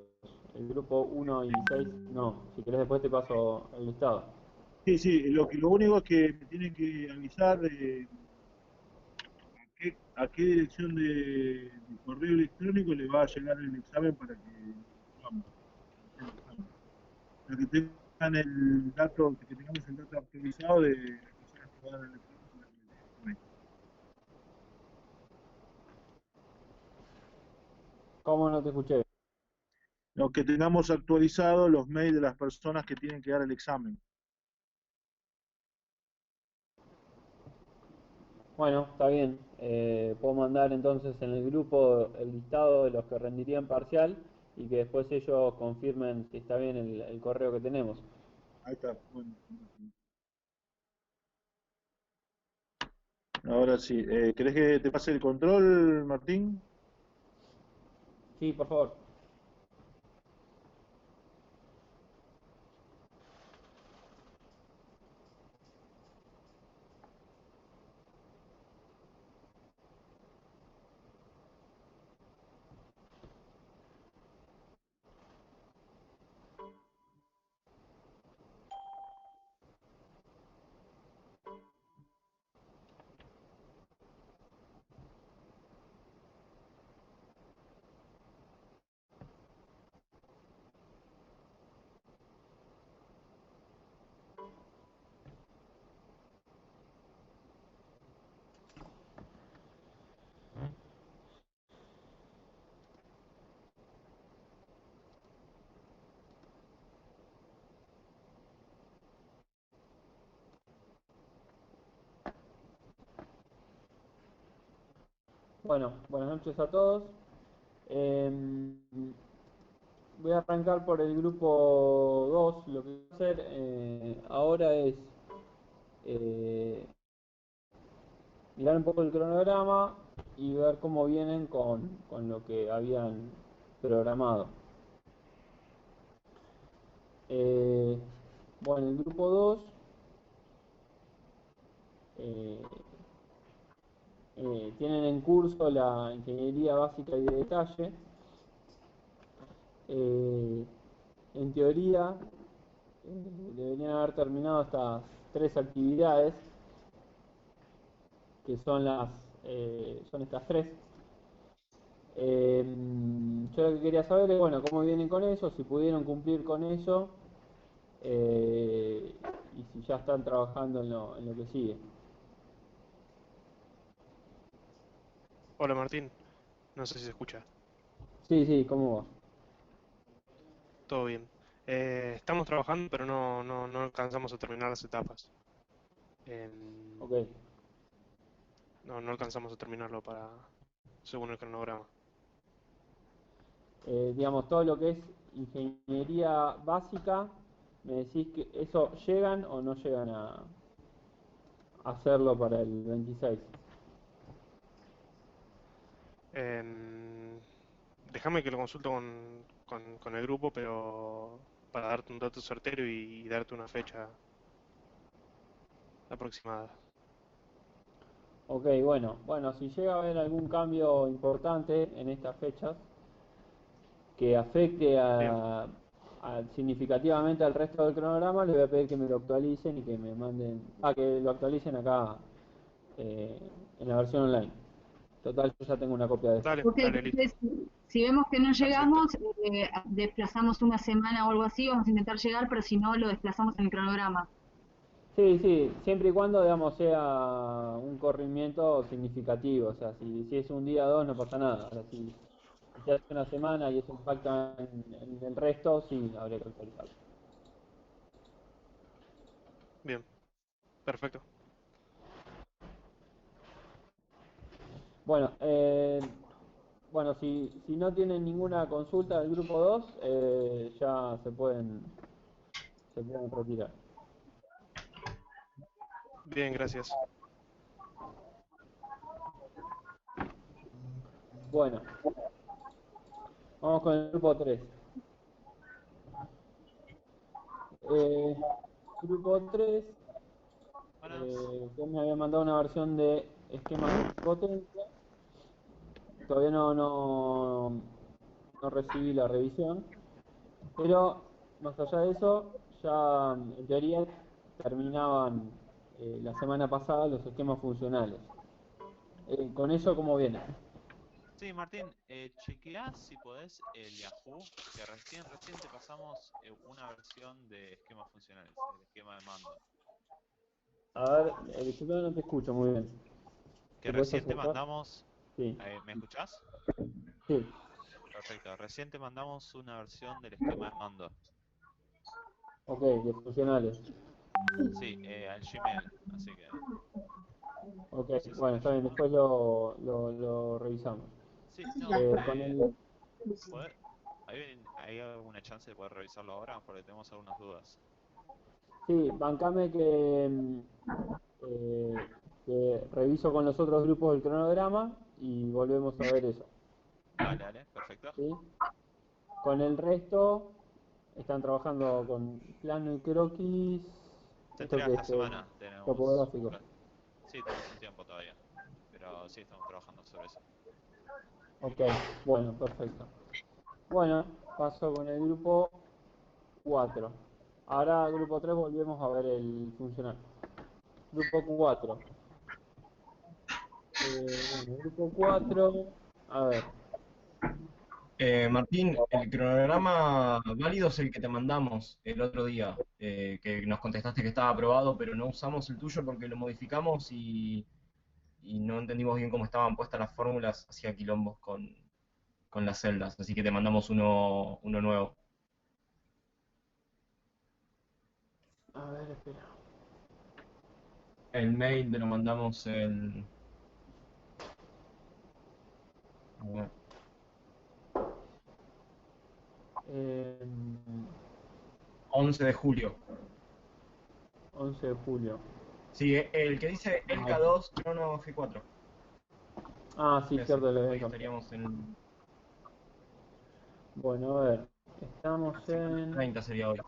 El grupo 1 y 6 no. Si querés después te paso el listado. Sí, sí, lo único es que me tienen que avisar a qué dirección de correo electrónico le va a llegar el examen para que vamos, hacer el examen. Para que tengan el dato, que tengamos el dato actualizado de las personas que van a dar el examen para que les llegue por mail. ¿Cómo no te escuché? No, que tengamos actualizados los mails de las personas que tienen que dar el examen. Bueno, está bien. Puedo mandar entonces en el grupo el listado de los que rendirían parcial y que después ellos confirmen si está bien el correo que tenemos. Ahí está. Bueno, buenísimo. Ahora sí, ¿querés que te pase el control, Martín? Sí, por favor. Bueno, buenas noches a todos. Voy a arrancar por el grupo 2. Lo que voy a hacer ahora es eh, mirar un poco el cronograma y ver cómo vienen con lo que habían programado. Eh, bueno, el grupo 2 eh, tienen en curso la ingeniería básica y de detalle. Eh, en teoría, deberían haber terminado estas tres actividades, que son estas tres. Yo lo que quería saber es, bueno, cómo vienen con eso, si pudieron cumplir con eso, y si ya están trabajando en lo que sigue. Hola Martín, no sé si se escucha. Sí, ¿cómo va? Todo bien. Estamos trabajando, pero no alcanzamos a terminar las etapas. Em, Ok. no alcanzamos a terminarlo según el cronograma. Digamos, todo lo que es ingeniería básica, me decís que eso llegan o no llegan a hacerlo para el 26. Em, déjame que lo consulto con el grupo, pero para darte un dato certero y darte una fecha aproximada. Ok, bueno, si llega a haber algún cambio importante en estas fechas que afecte Bien, significativamente al resto del cronograma, les voy a pedir que me lo actualicen y que me manden, que lo actualicen acá eh, en la versión online. Total, yo ya tengo una copia de esto. dale, Ok, dale, listo. entonces, si vemos que no Perfecto. llegamos, desplazamos una semana o algo así, vamos a intentar llegar, pero si no, lo desplazamos en el cronograma. Sí, sí, siempre y cuando, digamos, sea un corrimiento significativo. O sea, si es un día o dos no pasa nada. Ahora, si se hace una semana y eso impacta en el resto, sí, habría que actualizarlo. Bien, perfecto. Bueno, bueno, si no tienen ninguna consulta del grupo 2, ya se pueden retirar. Bien, gracias. Bueno, vamos con el grupo 3. Grupo 3, Buenas. usted me había mandado una versión de esquema de potencia. Todavía no recibí la revisión, pero más allá de eso, ya en teoría terminaban la semana pasada los esquemas funcionales. Con eso, ¿cómo viene? Sí, Martín, chequeá si podés el Yahoo, que recién te pasamos una versión de esquemas funcionales, el esquema de mando. A ver, disculpa, no te escucho muy bien. Que ¿Te puedes recién te acercar? mandamos, Sí, ¿me escuchás? sí, Perfecto, recién te mandamos una versión del esquema de mando. ok, de funcionales. Sí, al Gmail, así que Ok, no sé si bueno, te está bien, llegó. después lo revisamos. Sí, no, Con el, ¿podés- ¿hay alguna chance de poder revisarlo ahora? Porque tenemos algunas dudas. sí, bancame que reviso con los otros grupos el cronograma y volvemos a ver eso. Dale, perfecto. ¿Sí? Con el resto, están trabajando con plano y croquis. Se Esto entrega que esta es semana, tenemos... topográfico. Sí, tenemos un tiempo todavía, pero sí estamos trabajando sobre eso. Ok, bueno, perfecto. Bueno, paso con el grupo 4. Ahora, grupo 3 volvemos a ver el funcional. Grupo 4. Bueno, grupo 4. A ver. Martín, el cronograma válido es el que te mandamos el otro día, que nos contestaste que estaba aprobado, pero no usamos el tuyo porque lo modificamos y no entendimos bien cómo estaban puestas las fórmulas, hacía quilombos con las celdas, así que te mandamos uno nuevo. A ver, espera. El mail te lo mandamos el a ver, Eh, 11 de julio. 11 de julio. Sí, el que dice el Ah, K2 Crono G4. sí, Ese, cierto, lo había hoy cambiado. estaríamos en Bueno, a ver. treinta sería hoy.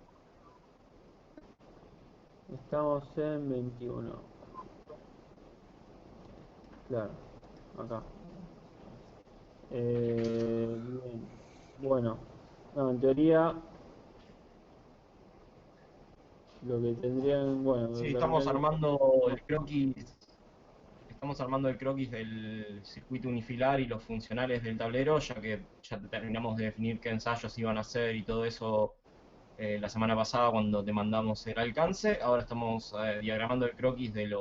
Estamos en 21. Claro, acá. Bien. Bueno, no, en teoría lo que tendrían, bueno, Sí, terminar el... estamos armando el croquis del circuito unifilar y los funcionales del tablero, ya que ya terminamos de definir qué ensayos iban a hacer y todo eso la semana pasada cuando te mandamos el alcance. Ahora estamos diagramando el croquis del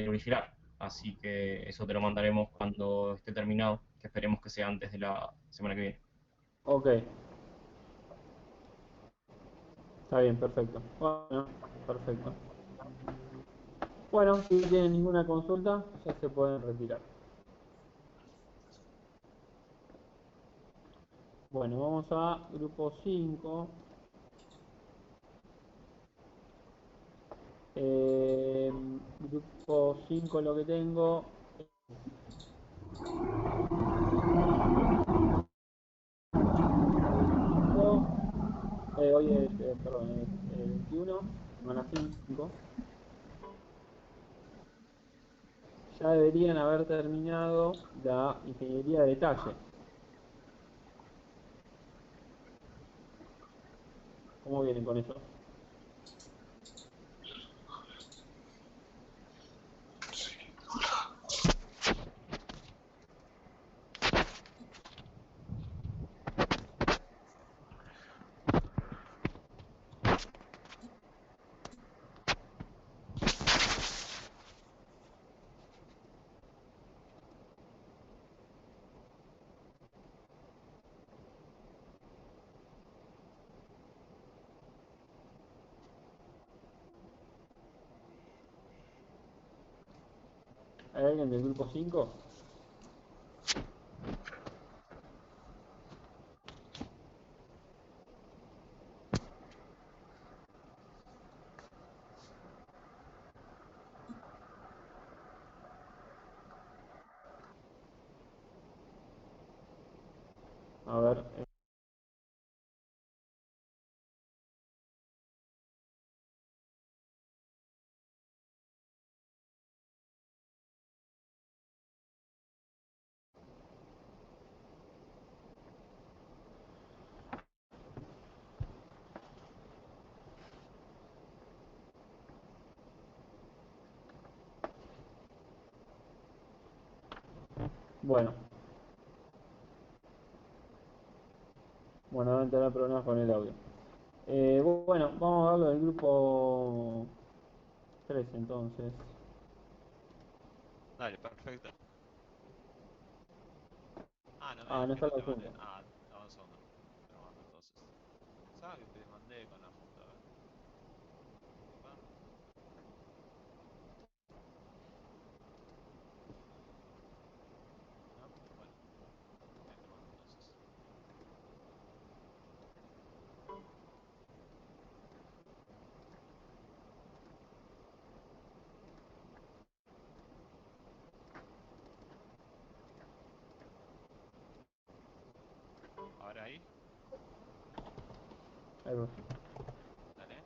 unifilar, así que eso te lo mandaremos cuando esté terminado, que esperemos que sea antes de la semana que viene. Ok, está bien, perfecto. Bueno, perfecto. Bueno, si no tienen ninguna consulta, ya se pueden retirar. Bueno, vamos a grupo 5. Grupo 5 lo que tengo. Hoy es, perdón, es 21, semana 5. Ya deberían haber terminado la ingeniería de detalle. ¿Cómo vienen con eso? ¿Hay alguien del grupo 5? A ver. Bueno. Bueno, deben tener problemas con el audio. Bueno, vamos a hablar del grupo 3 entonces. Dale, perfecto. No me Ah, digas no que está no la te mandé. junta. Dame un segundo. Te lo mando entonces. Pensaba que te mandé con la junta, a ver. ¿Va? ¿No? Bueno, ahí te mando entonces. Ahora ahí, Ahí va. dale.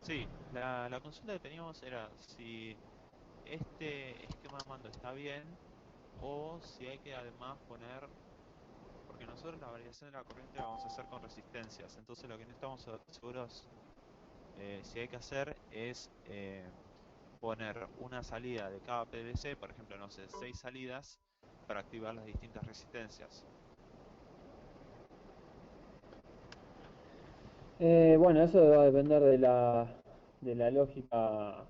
Sí, la consulta que teníamos era si este esquema de mando está bien o si hay que además poner, porque nosotros la variación de la corriente la vamos a hacer con resistencias, entonces lo que no estamos seguros si hay que hacer es poner una salida de cada PLC, por ejemplo, no sé, 6 salidas para activar las distintas resistencias. Bueno, eso va a depender de la lógica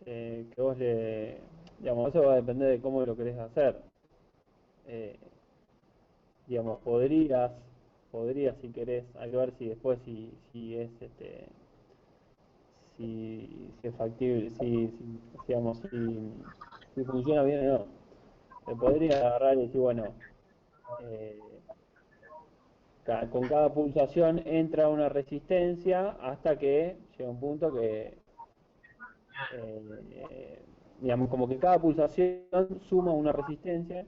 que vos le... Digamos, eso va a depender de cómo lo querés hacer. Eh, digamos, podrías si querés, hay que ver si después si es si es factible, digamos, si funciona bien o no. Se podría agarrar y decir, bueno, eh, con cada pulsación entra una resistencia hasta que llega un punto que, digamos, como que cada pulsación suma una resistencia.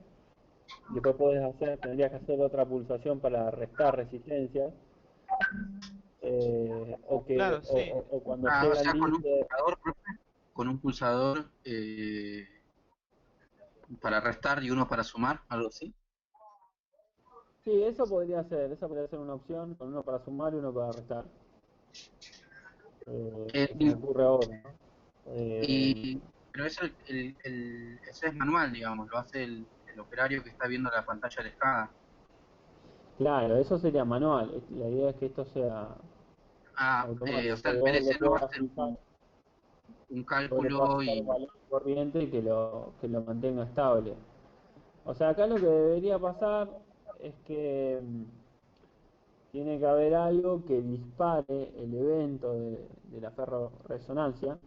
Después tendrías que hacer otra pulsación para restar resistencia. Claro, sí. O cuando Ah, o llega al sea, límite. con un pulsador para restar y uno para sumar, algo así. Sí, esa podría ser una opción, con uno para sumar y uno para restar. Eh, Que se me y, ocurre ahora, ¿no? y- pero eso eso es manual, digamos, lo hace el operario que está viendo la pantalla de escala. Claro, eso sería manual. La idea es que esto sea O automático. sea, el Vos le PLC no va a puedas hacer fijar, un vos le puedas cálculo fijar el y... valor de corriente y que lo mantenga estable. O sea, acá lo que debería pasar es que tiene que haber algo que dispare el evento de la ferroresonancia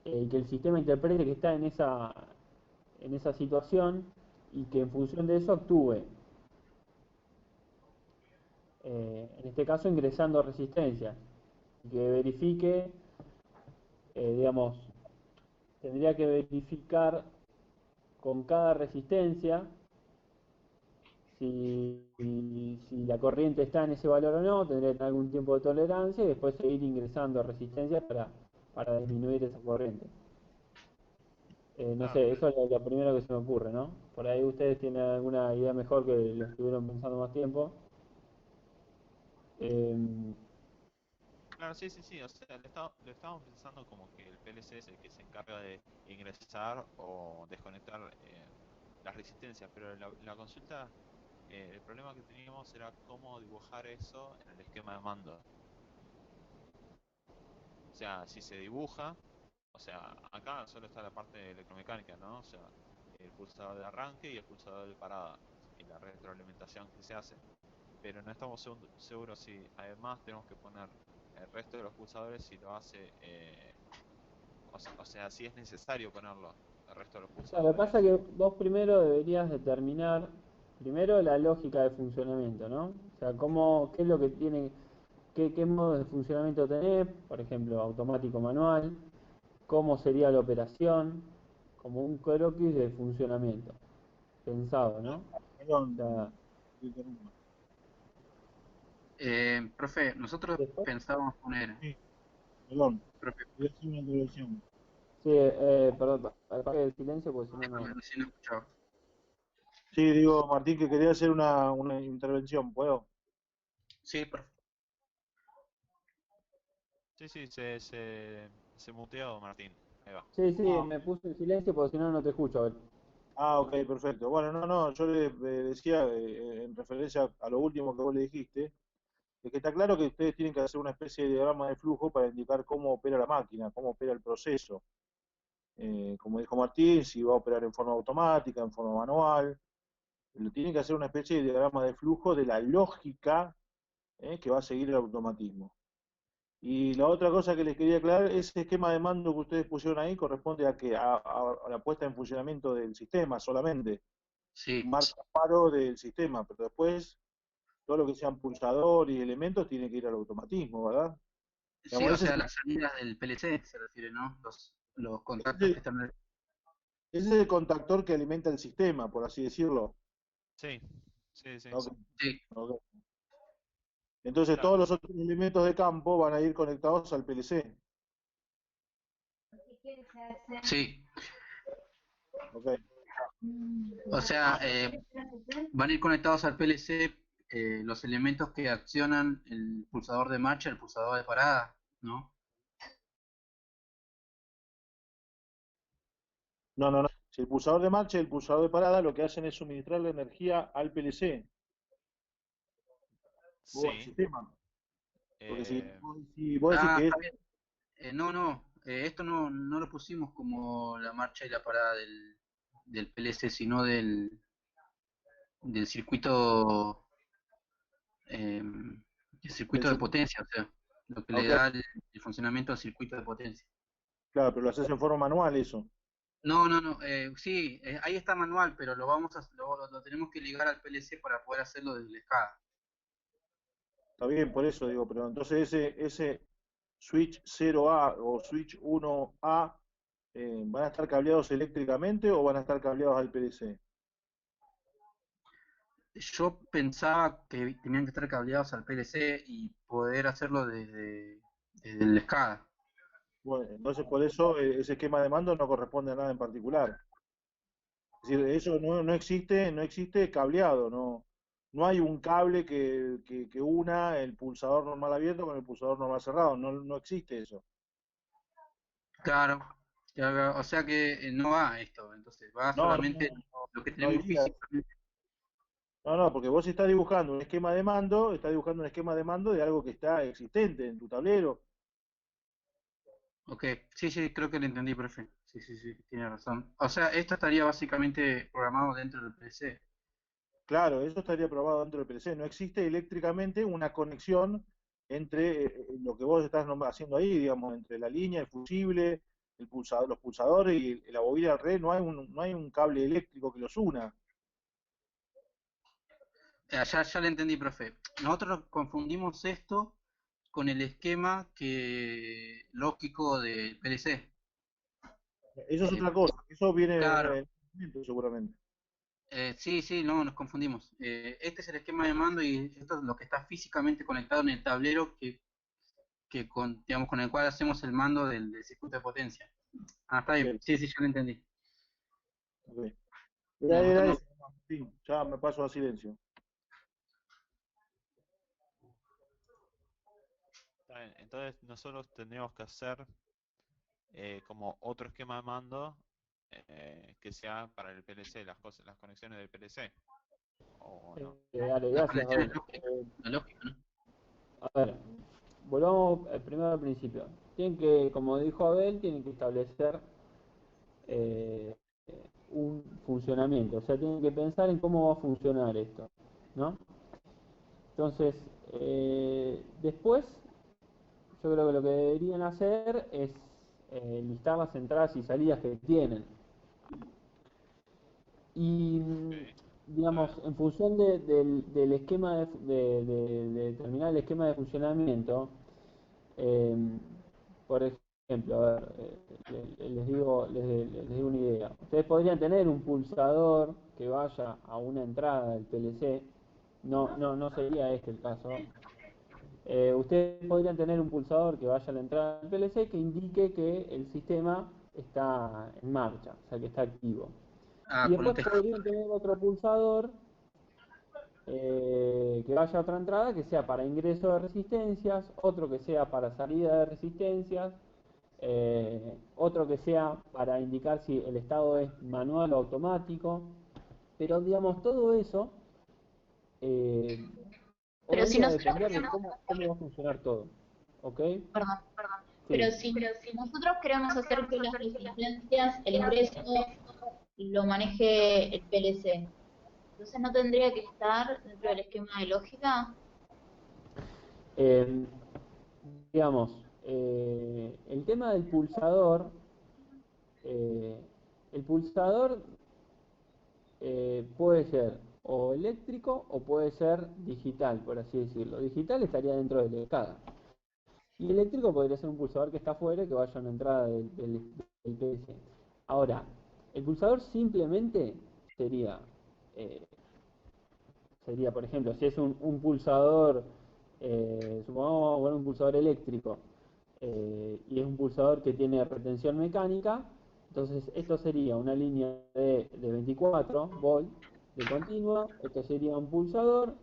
y que el sistema interprete que está en esa situación y que en función de eso actúe. En este caso ingresando resistencia y que verifique, digamos, tendría que verificar con cada resistencia si la corriente está en ese valor o no, tendría que tener algún tiempo de tolerancia y después seguir ingresando resistencia para disminuir esa corriente. No Claro, sé, eso es lo primero que se me ocurre, ¿no? Por ahí ustedes tienen alguna idea mejor que lo estuvieron pensando más tiempo. Eh, claro, sí, sí, sí. O sea, lo estamos pensando como que el PLC es el que se encarga de ingresar o desconectar las resistencias, pero la consulta, el problema que teníamos era cómo dibujar eso en el esquema de mando. O sea, si se dibuja, o sea, acá solo está la parte de electromecánica, ¿no? O sea, el pulsador de arranque y el pulsador de parada y la retroalimentación que se hace. Pero no estamos seguros si además tenemos que poner el resto de los pulsadores si lo hace, o sea, si es necesario ponerlo, el resto de los Claro, lo que pulsadores. pasa es que vos primero deberías determinar, primero la lógica de funcionamiento, ¿no? O sea, qué es lo que tiene, qué modos de funcionamiento tenés, por ejemplo, automático, manual, cómo sería la operación, como un croquis de funcionamiento, pensado, ¿no? O Perdón, sea, te interrumpo. Profe, nosotros después, pensábamos poner, Sí, perdón, profe, voy a hacer una intervención. sí, perdón, apague el silencio porque si no, no. si no escuchaba. Sí, digo, Martín, que quería hacer una intervención, ¿puedo? Sí, profe. Sí, sí, se muteó Martín. Ahí va. Sí, sí, me puse en silencio porque si no, no te escucho. A ver. Ah, ok, perfecto. Bueno, no, yo le decía, en referencia a lo último que vos le dijiste, de que está claro que ustedes tienen que hacer una especie de diagrama de flujo para indicar cómo opera la máquina, cómo opera el proceso. Como dijo Martín, si va a operar en forma automática, en forma manual, tienen que hacer una especie de diagrama de flujo de la lógica que va a seguir el automatismo. Y la otra cosa que les quería aclarar, ese esquema de mando que ustedes pusieron ahí corresponde a que a la puesta en funcionamiento del sistema solamente, Sí, marca paro del sistema, pero después todo lo que sean pulsador y elementos tiene que ir al automatismo, ¿verdad? sí, Digamos, o sea, las salidas del PLC se refiere, ¿no? Los contactos que ese están. es el contactor que alimenta el sistema, por así decirlo. Sí, sí, sí. Ok, Sí, ok. Entonces Claro. todos los otros elementos de campo van a ir conectados al PLC. sí. Ok. O sea, van a ir conectados al PLC los elementos que accionan el pulsador de marcha, el pulsador de parada, ¿no? No. Si el pulsador de marcha y el pulsador de parada lo que hacen es suministrar la energía al PLC o al Sí. sistema. Porque Eh, si vos decís Ah, que es. está bien. No, esto no lo pusimos como la marcha y la parada del PLC, sino del circuito, el Del circuito de circuito. potencia, o sea, lo que le Ok, da el funcionamiento al circuito de potencia. claro, pero lo haces en forma manual eso. No, sí, ahí está manual, pero lo tenemos que ligar al PLC para poder hacerlo desde la SCADA. Está bien, por eso digo, pero entonces ese switch 0A o switch 1A ¿van a estar cableados eléctricamente o van a estar cableados al PLC? Yo pensaba que tenían que estar cableados al PLC y poder hacerlo desde el SCADA. Bueno, entonces por eso ese esquema de mando no corresponde a nada en particular. Es decir, eso no existe cableado, no hay un cable que una el pulsador normal abierto con el pulsador normal cerrado, no existe eso. Claro, o sea que no va esto, entonces va No, no, solamente lo que no tenemos iría. físicamente. No, porque vos estás dibujando un esquema de mando, estás dibujando un esquema de mando de algo que está existente en tu tablero. Ok, sí, creo que lo entendí, profe. Sí, tiene razón. O sea, esto estaría básicamente programado dentro del PC. Claro, eso estaría probado dentro del PLC. No existe eléctricamente una conexión entre lo que vos estás haciendo ahí, digamos, entre la línea, el fusible, los pulsadores y la bobina del red. No hay un cable eléctrico que los una. Ya lo entendí, profe. Nosotros confundimos esto con el esquema lógico del PLC. Eso es Eh, otra cosa. Eso viene claro, en un momento seguramente. sí, no, nos confundimos. Este es el esquema de mando y esto es lo que está físicamente conectado en el tablero digamos, con el cual hacemos el mando del circuito de potencia. Ah, está bien. Ok, Sí, ya lo entendí. ok. No, Era nosotros no. eso. Sí, ya me paso a silencio. Está bien. Entonces nosotros tendríamos que hacer como otro esquema de mando que sea para el PLC, las conexiones del PLC. ¿O no? Dale, Las gracias. A conexiones ver, lógicas, la lógica, ¿no? a ver, volvamos primero al principio. Tienen que, como dijo Abel, tienen que establecer eh, un funcionamiento, o sea, tienen que pensar en cómo va a funcionar esto, ¿no? Entonces, después, yo creo que lo que deberían hacer es listar las entradas y salidas que tienen. Y, digamos, en función del esquema de determinar el esquema de funcionamiento, eh, por ejemplo, a ver, les digo una idea. Ustedes podrían tener un pulsador que vaya a una entrada del PLC. No sería este el caso. Ustedes podrían tener un pulsador que vaya a la entrada del PLC que indique que el sistema está en marcha, o sea que está activo. Ah, Y con un después tejado. podrían tener otro pulsador que vaya a otra entrada que sea para ingreso de resistencias, otro que sea para salida de resistencias, otro que sea para indicar si el estado es manual o automático. Pero digamos, todo eso Pero si obviamente va a nosotros depender de queremos, cómo va a funcionar todo. ¿Ok? perdón, Sí. pero si nosotros queremos hacer que las resistencias, el ingreso, lo maneje el PLC, entonces no tendría que estar dentro del esquema de lógica. Eh, digamos, el tema del pulsador, eh, el pulsador puede ser o eléctrico o puede ser digital, por así decirlo. Digital estaría dentro de la escala. Y eléctrico podría ser un pulsador que está afuera y que vaya a una entrada del PLC. Ahora, el pulsador simplemente sería, eh, por ejemplo, si es un pulsador, supongamos bueno, un pulsador eléctrico, y es un pulsador que tiene retención mecánica, entonces esto sería una línea de 24 volt de continua, esto sería un pulsador,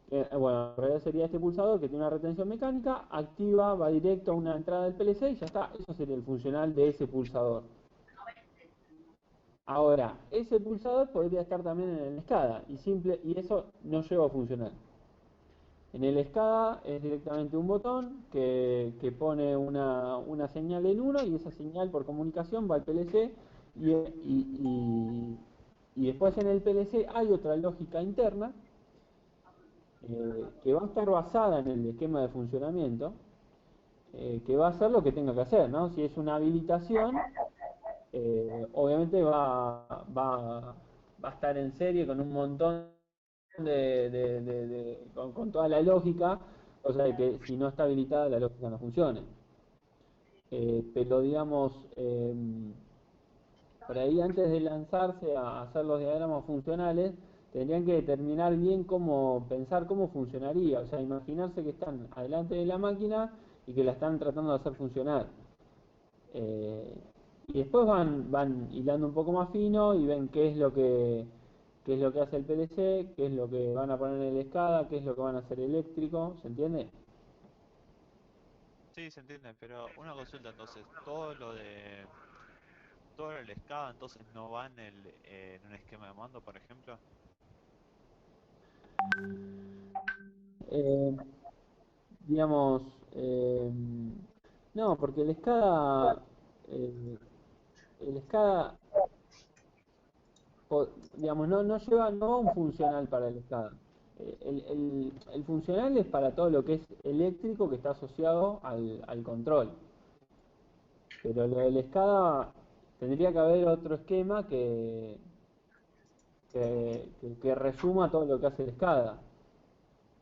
bueno, en realidad sería este pulsador que tiene una retención mecánica, activa, va directo a una entrada del PLC y ya está, eso sería el funcional de ese pulsador. Ahora, ese pulsador podría estar también en el SCADA y eso no llega a funcionar. En el SCADA es directamente un botón que pone una señal en uno y esa señal por comunicación va al PLC y después en el PLC hay otra lógica interna que va a estar basada en el esquema de funcionamiento, que va a hacer lo que tenga que hacer, ¿no? Si es una habilitación, obviamente va a estar en serie con un montón con toda la lógica, o sea que si no está habilitada la lógica no funciona. Pero digamos, por ahí antes de lanzarse a hacer los diagramas funcionales, tendrían que determinar bien pensar cómo funcionaría, o sea, imaginarse que están adelante de la máquina y que la están tratando de hacer funcionar. Y después van hilando un poco más fino y ven qué es lo que hace el PLC, qué es lo que van a poner en el SCADA, qué es lo que van a hacer eléctrico, ¿se entiende? Sí, se entiende, pero una consulta entonces, todo el SCADA entonces no va en un esquema de mando, por ejemplo. Eh, digamos, no, porque eh, el SCADA, digamos, no va un funcional para el SCADA. El funcional es para todo lo que es eléctrico que está asociado al control. Pero lo del SCADA tendría que haber otro esquema que resuma todo lo que hace el SCADA.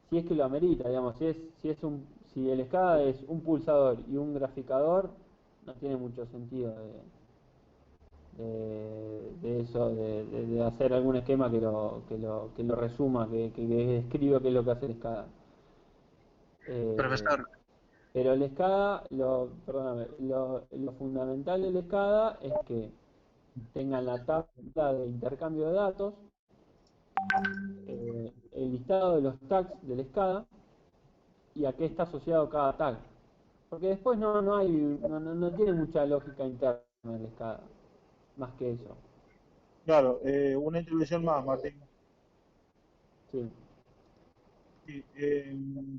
Si es que lo amerita, digamos, si el SCADA es un pulsador y un graficador, no tiene mucho sentido de eso, de hacer algún esquema que lo resuma, que describa qué es lo que hace el SCADA. Profesor, Pero el SCADA, perdóname, lo fundamental del SCADA es que tengan la tabla de intercambio de datos, el listado de los tags del SCADA y a qué está asociado cada tag. Porque después no tiene mucha lógica interna el SCADA, más que eso. Claro, una intervención más, Martín. Sí. Sí,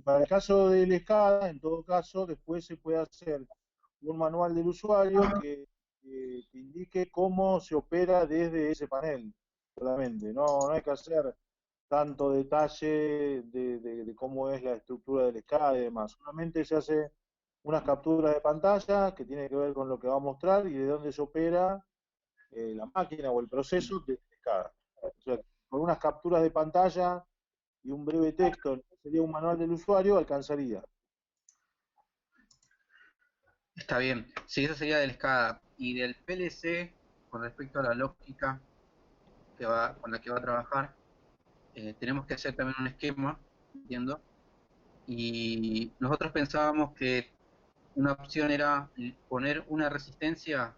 para el caso del SCADA, en todo caso, después se puede hacer un manual del usuario que indique cómo se opera desde ese panel solamente. No hay que hacer tanto detalle de cómo es la estructura del SCADA y demás. Solamente se hace unas capturas de pantalla que tiene que ver con lo que va a mostrar y de dónde se opera la máquina o el proceso del SCADA. O sea, con unas capturas de pantalla y un breve texto, sería un manual del usuario, alcanzaría. Está bien. Sí, eso sería del SCADA. Y del PLC, con respecto a la lógica con la que va a trabajar, tenemos que hacer también un esquema, entiendo. Y nosotros pensábamos que una opción era poner una resistencia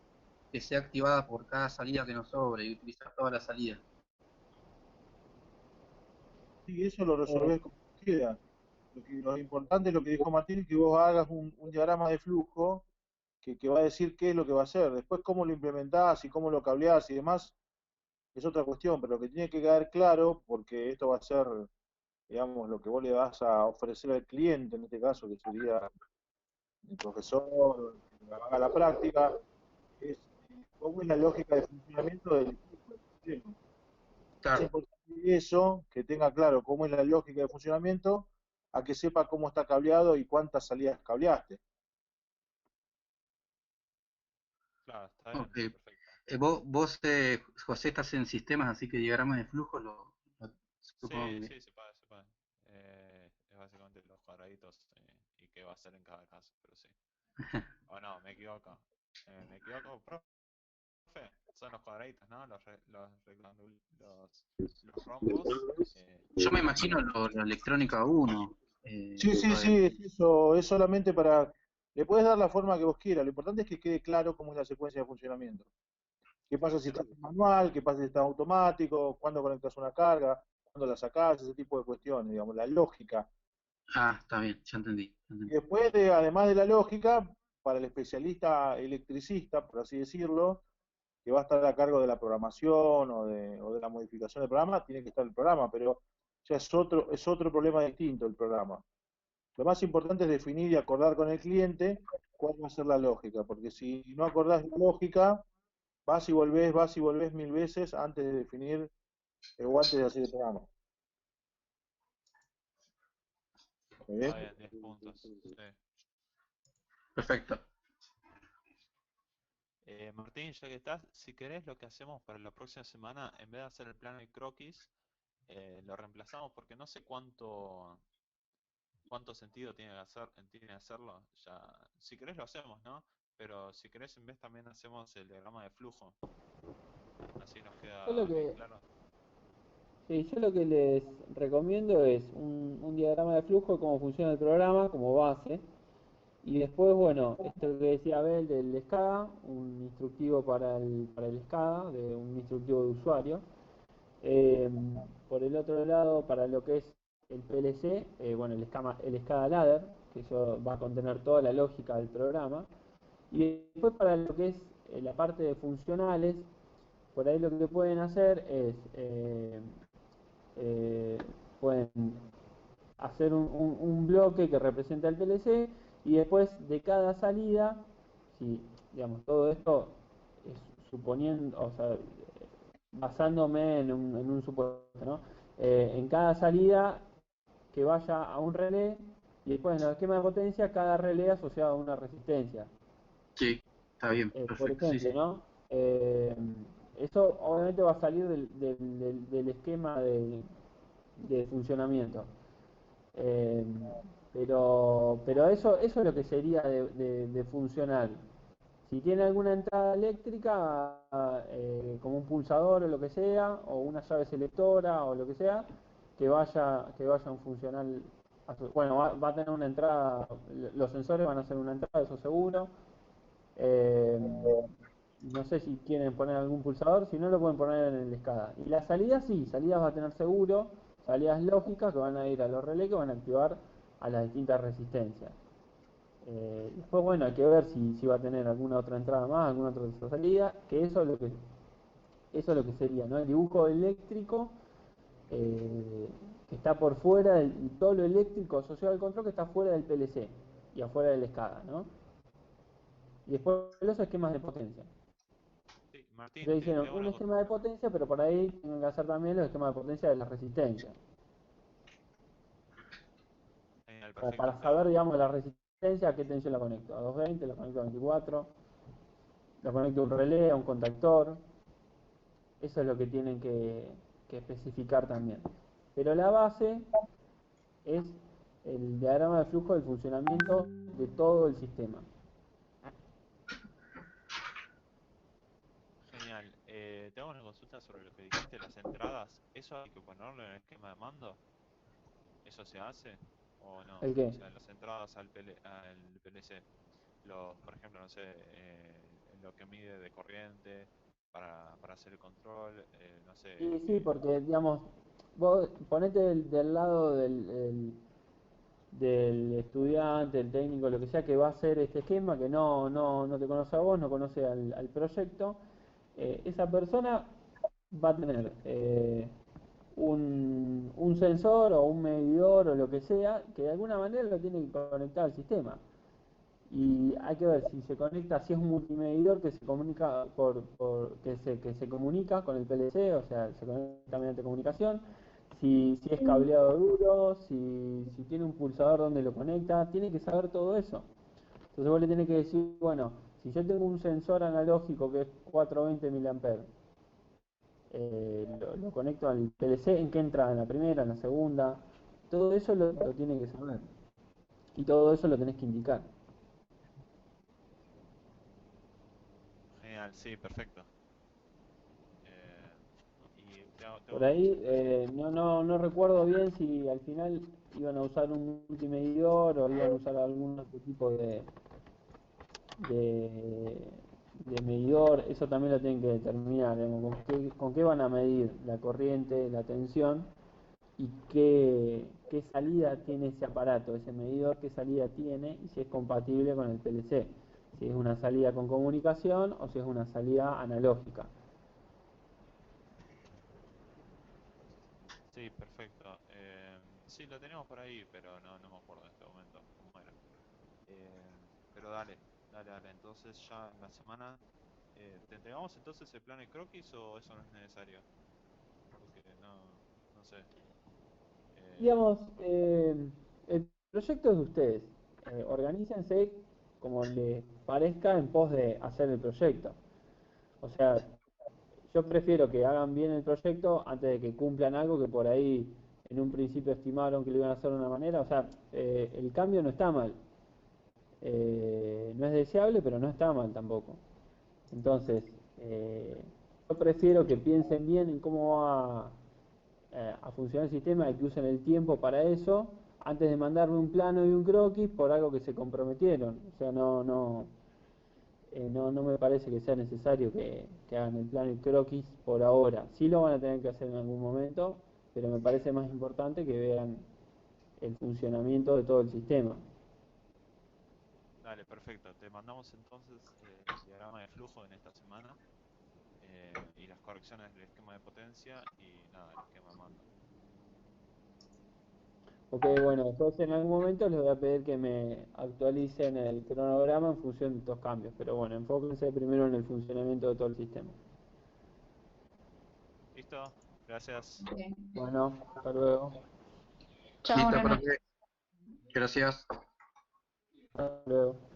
que sea activada por cada salida que nos sobre y utilizar toda la salida. Sí, eso lo resolvés como queda. Lo importante es lo que dijo Martín, que vos hagas un diagrama de flujo que va a decir qué es lo que va a hacer. Después cómo lo implementás y cómo lo cableás y demás es otra cuestión, pero lo que tiene que quedar claro, porque esto va a ser, digamos, lo que vos le vas a ofrecer al cliente, en este caso, que sería el profesor, que haga la práctica, es cómo es la lógica de funcionamiento del equipo, del sistema. Es Claro, importante eso, que tenga claro cómo es la lógica de funcionamiento, a que sepa cómo está cableado y cuántas salidas cableaste. Claro, está bien, ok. perfecto. Vos, José, estás en sistemas, así que diagrama de flujo supongo Sí, que... sí, se puede, se puede. Es básicamente los cuadraditos y qué va a ser en cada caso, pero sí. O no, me equivoco. Me equivoco, profe. Son los cuadraditos, ¿no? Los rombos. Yo me imagino lo electrónica 1. Sí, sí, sí, es eso, es solamente para... Le puedes dar la forma que vos quieras, lo importante es que quede claro cómo es la secuencia de funcionamiento. ¿Qué pasa si está en manual? ¿Qué pasa si está automático? ¿Cuándo conectas una carga? ¿Cuándo la sacás? Ese tipo de cuestiones, digamos, la lógica. Ah, está bien, ya entendí. Y después, además de la lógica, para el especialista electricista, por así decirlo, que va a estar a cargo de la programación o de la modificación del programa, tiene que estar el programa, pero ya es otro problema distinto el programa. Lo más importante es definir y acordar con el cliente cuál va a ser la lógica, porque si no acordás la lógica, vas y volvés 1000 veces antes de definir o antes de hacer el programa. ¿Muy bien? Está bien, 10 puntos. Sí. Perfecto. Martín, ya que estás, si querés lo que hacemos para la próxima semana, en vez de hacer el plano de croquis, lo reemplazamos porque no sé cuánto sentido tiene hacerlo. Ya, si querés lo hacemos, ¿no? Pero si querés en vez también hacemos el diagrama de flujo. Así nos Yo lo queda bien que, claro. sí, yo lo que les recomiendo es un diagrama de flujo de cómo funciona el programa como base. Y después, bueno, esto que decía Abel del SCADA, un instructivo para el SCADA, un instructivo de usuario. Eh, por el otro lado, para lo que es el PLC, bueno, el SCADA Ladder, que eso va a contener toda la lógica del programa. Y después para lo que es la parte de funcionales, por ahí lo que pueden hacer es, eh, pueden hacer un bloque que representa el PLC y después de cada salida, si digamos todo esto es suponiendo, o sea, basándome en un supuesto, ¿no? En cada salida que vaya a un relé y después en el esquema de potencia cada relé asociado a una resistencia. Sí, está bien, Por perfecto. Sí, ejemplo, sí. ¿no? Eso obviamente va a salir del esquema de funcionamiento. Eh, pero eso es lo que sería de funcional. Si tiene alguna entrada eléctrica, como un pulsador o lo que sea, o una llave selectora o lo que sea, que vaya un funcional. Bueno, va a tener una entrada, los sensores van a hacer una entrada, eso seguro. Eh, no sé si quieren poner algún pulsador, si no lo pueden poner en el SCADA. Y las salidas sí, salidas va a tener seguro, salidas lógicas que van a ir a los relés que van a activar a las distintas resistencias. Después, bueno, hay que ver si va a tener alguna otra entrada más, alguna otra salida, que eso es lo que sería, ¿no? El dibujo eléctrico que está por fuera del todo lo eléctrico asociado al control que está fuera del PLC y afuera del SCADA, ¿no? Y después los esquemas de potencia. Sí, Martín, Ustedes te hicieron hago un una esquema de potencia, pero por ahí tienen que hacer también los esquemas de potencia de la resistencia. Genial, Para perfecto. saber, digamos, la resistencia, a qué tensión la conecto. A 220, la conecto a 24, la conecto a un relé, a un contactor. Eso es lo que tienen que especificar también. Pero la base es el diagrama de flujo del funcionamiento de todo el sistema. Genial. Te hago una consulta sobre lo que dijiste, las entradas. ¿Eso hay que ponerlo en el esquema de mando? ¿Eso se hace o no? ¿El qué? O sea, las entradas al PLC. Por ejemplo, no sé, lo que mide de corriente para hacer el control, no sé. Sí, porque, digamos, vos ponete del lado del estudiante, el técnico, lo que sea, que va a hacer este esquema, que no te conoce a vos, no conoce al proyecto. Esa persona va a tener un sensor o un medidor o lo que sea, que de alguna manera lo tiene que conectar al sistema. Y hay que ver si se conecta, si es un multimedidor que se comunica que se comunica con el PLC, o sea, se conecta mediante comunicación, si es cableado duro, si tiene un pulsador donde lo conecta, tiene que saber todo eso. Entonces vos le tenés que decir, bueno, si yo tengo un sensor analógico que es 420 mA, lo conecto al PLC, ¿en qué entra? ¿En la primera, en la segunda? Todo eso lo tiene que saber. Y todo eso lo tenés que indicar. Genial, sí, perfecto. Y te hago Por una ahí, consulta, sí. no recuerdo bien si al final iban a usar un multimedidor o iban a usar algún otro tipo de, de medidor. Eso también lo tienen que determinar, digamos, con qué van a medir la corriente, la tensión y qué salida tiene ese aparato, ese medidor, qué salida tiene y si es compatible con el PLC. Si es una salida con comunicación o si es una salida analógica. Sí, perfecto. Sí, lo tenemos por ahí, pero no me acuerdo en este momento cómo era. Pero dale. Entonces ya en la semana, ¿te entregamos entonces el plan de croquis o eso no es necesario? Porque no sé. Digamos, el proyecto es de ustedes. Organícense como les parezca en pos de hacer el proyecto. O sea, yo prefiero que hagan bien el proyecto antes de que cumplan algo que por ahí en un principio estimaron que lo iban a hacer de una manera. O sea, el cambio no está mal. No es deseable, pero no está mal tampoco. Entonces, yo prefiero que piensen bien en cómo va a funcionar el sistema y que usen el tiempo para eso antes de mandarme un plano y un croquis por algo que se comprometieron. O sea, no me parece que sea necesario que hagan el plano y croquis por ahora. Sí lo van a tener que hacer en algún momento, pero me parece más importante que vean el funcionamiento de todo el sistema. Dale, perfecto. Te mandamos entonces el diagrama de flujo en esta semana y las correcciones del esquema de potencia y nada, el esquema de mando. Ok, bueno, después en algún momento les voy a pedir que me actualicen el cronograma en función de estos cambios, pero bueno, enfóquense primero en el funcionamiento de todo el sistema. ¿Listo? Gracias. Ok. Bueno, hasta luego. Chao, Listo, buenas noches. profe. Gracias. Hasta luego.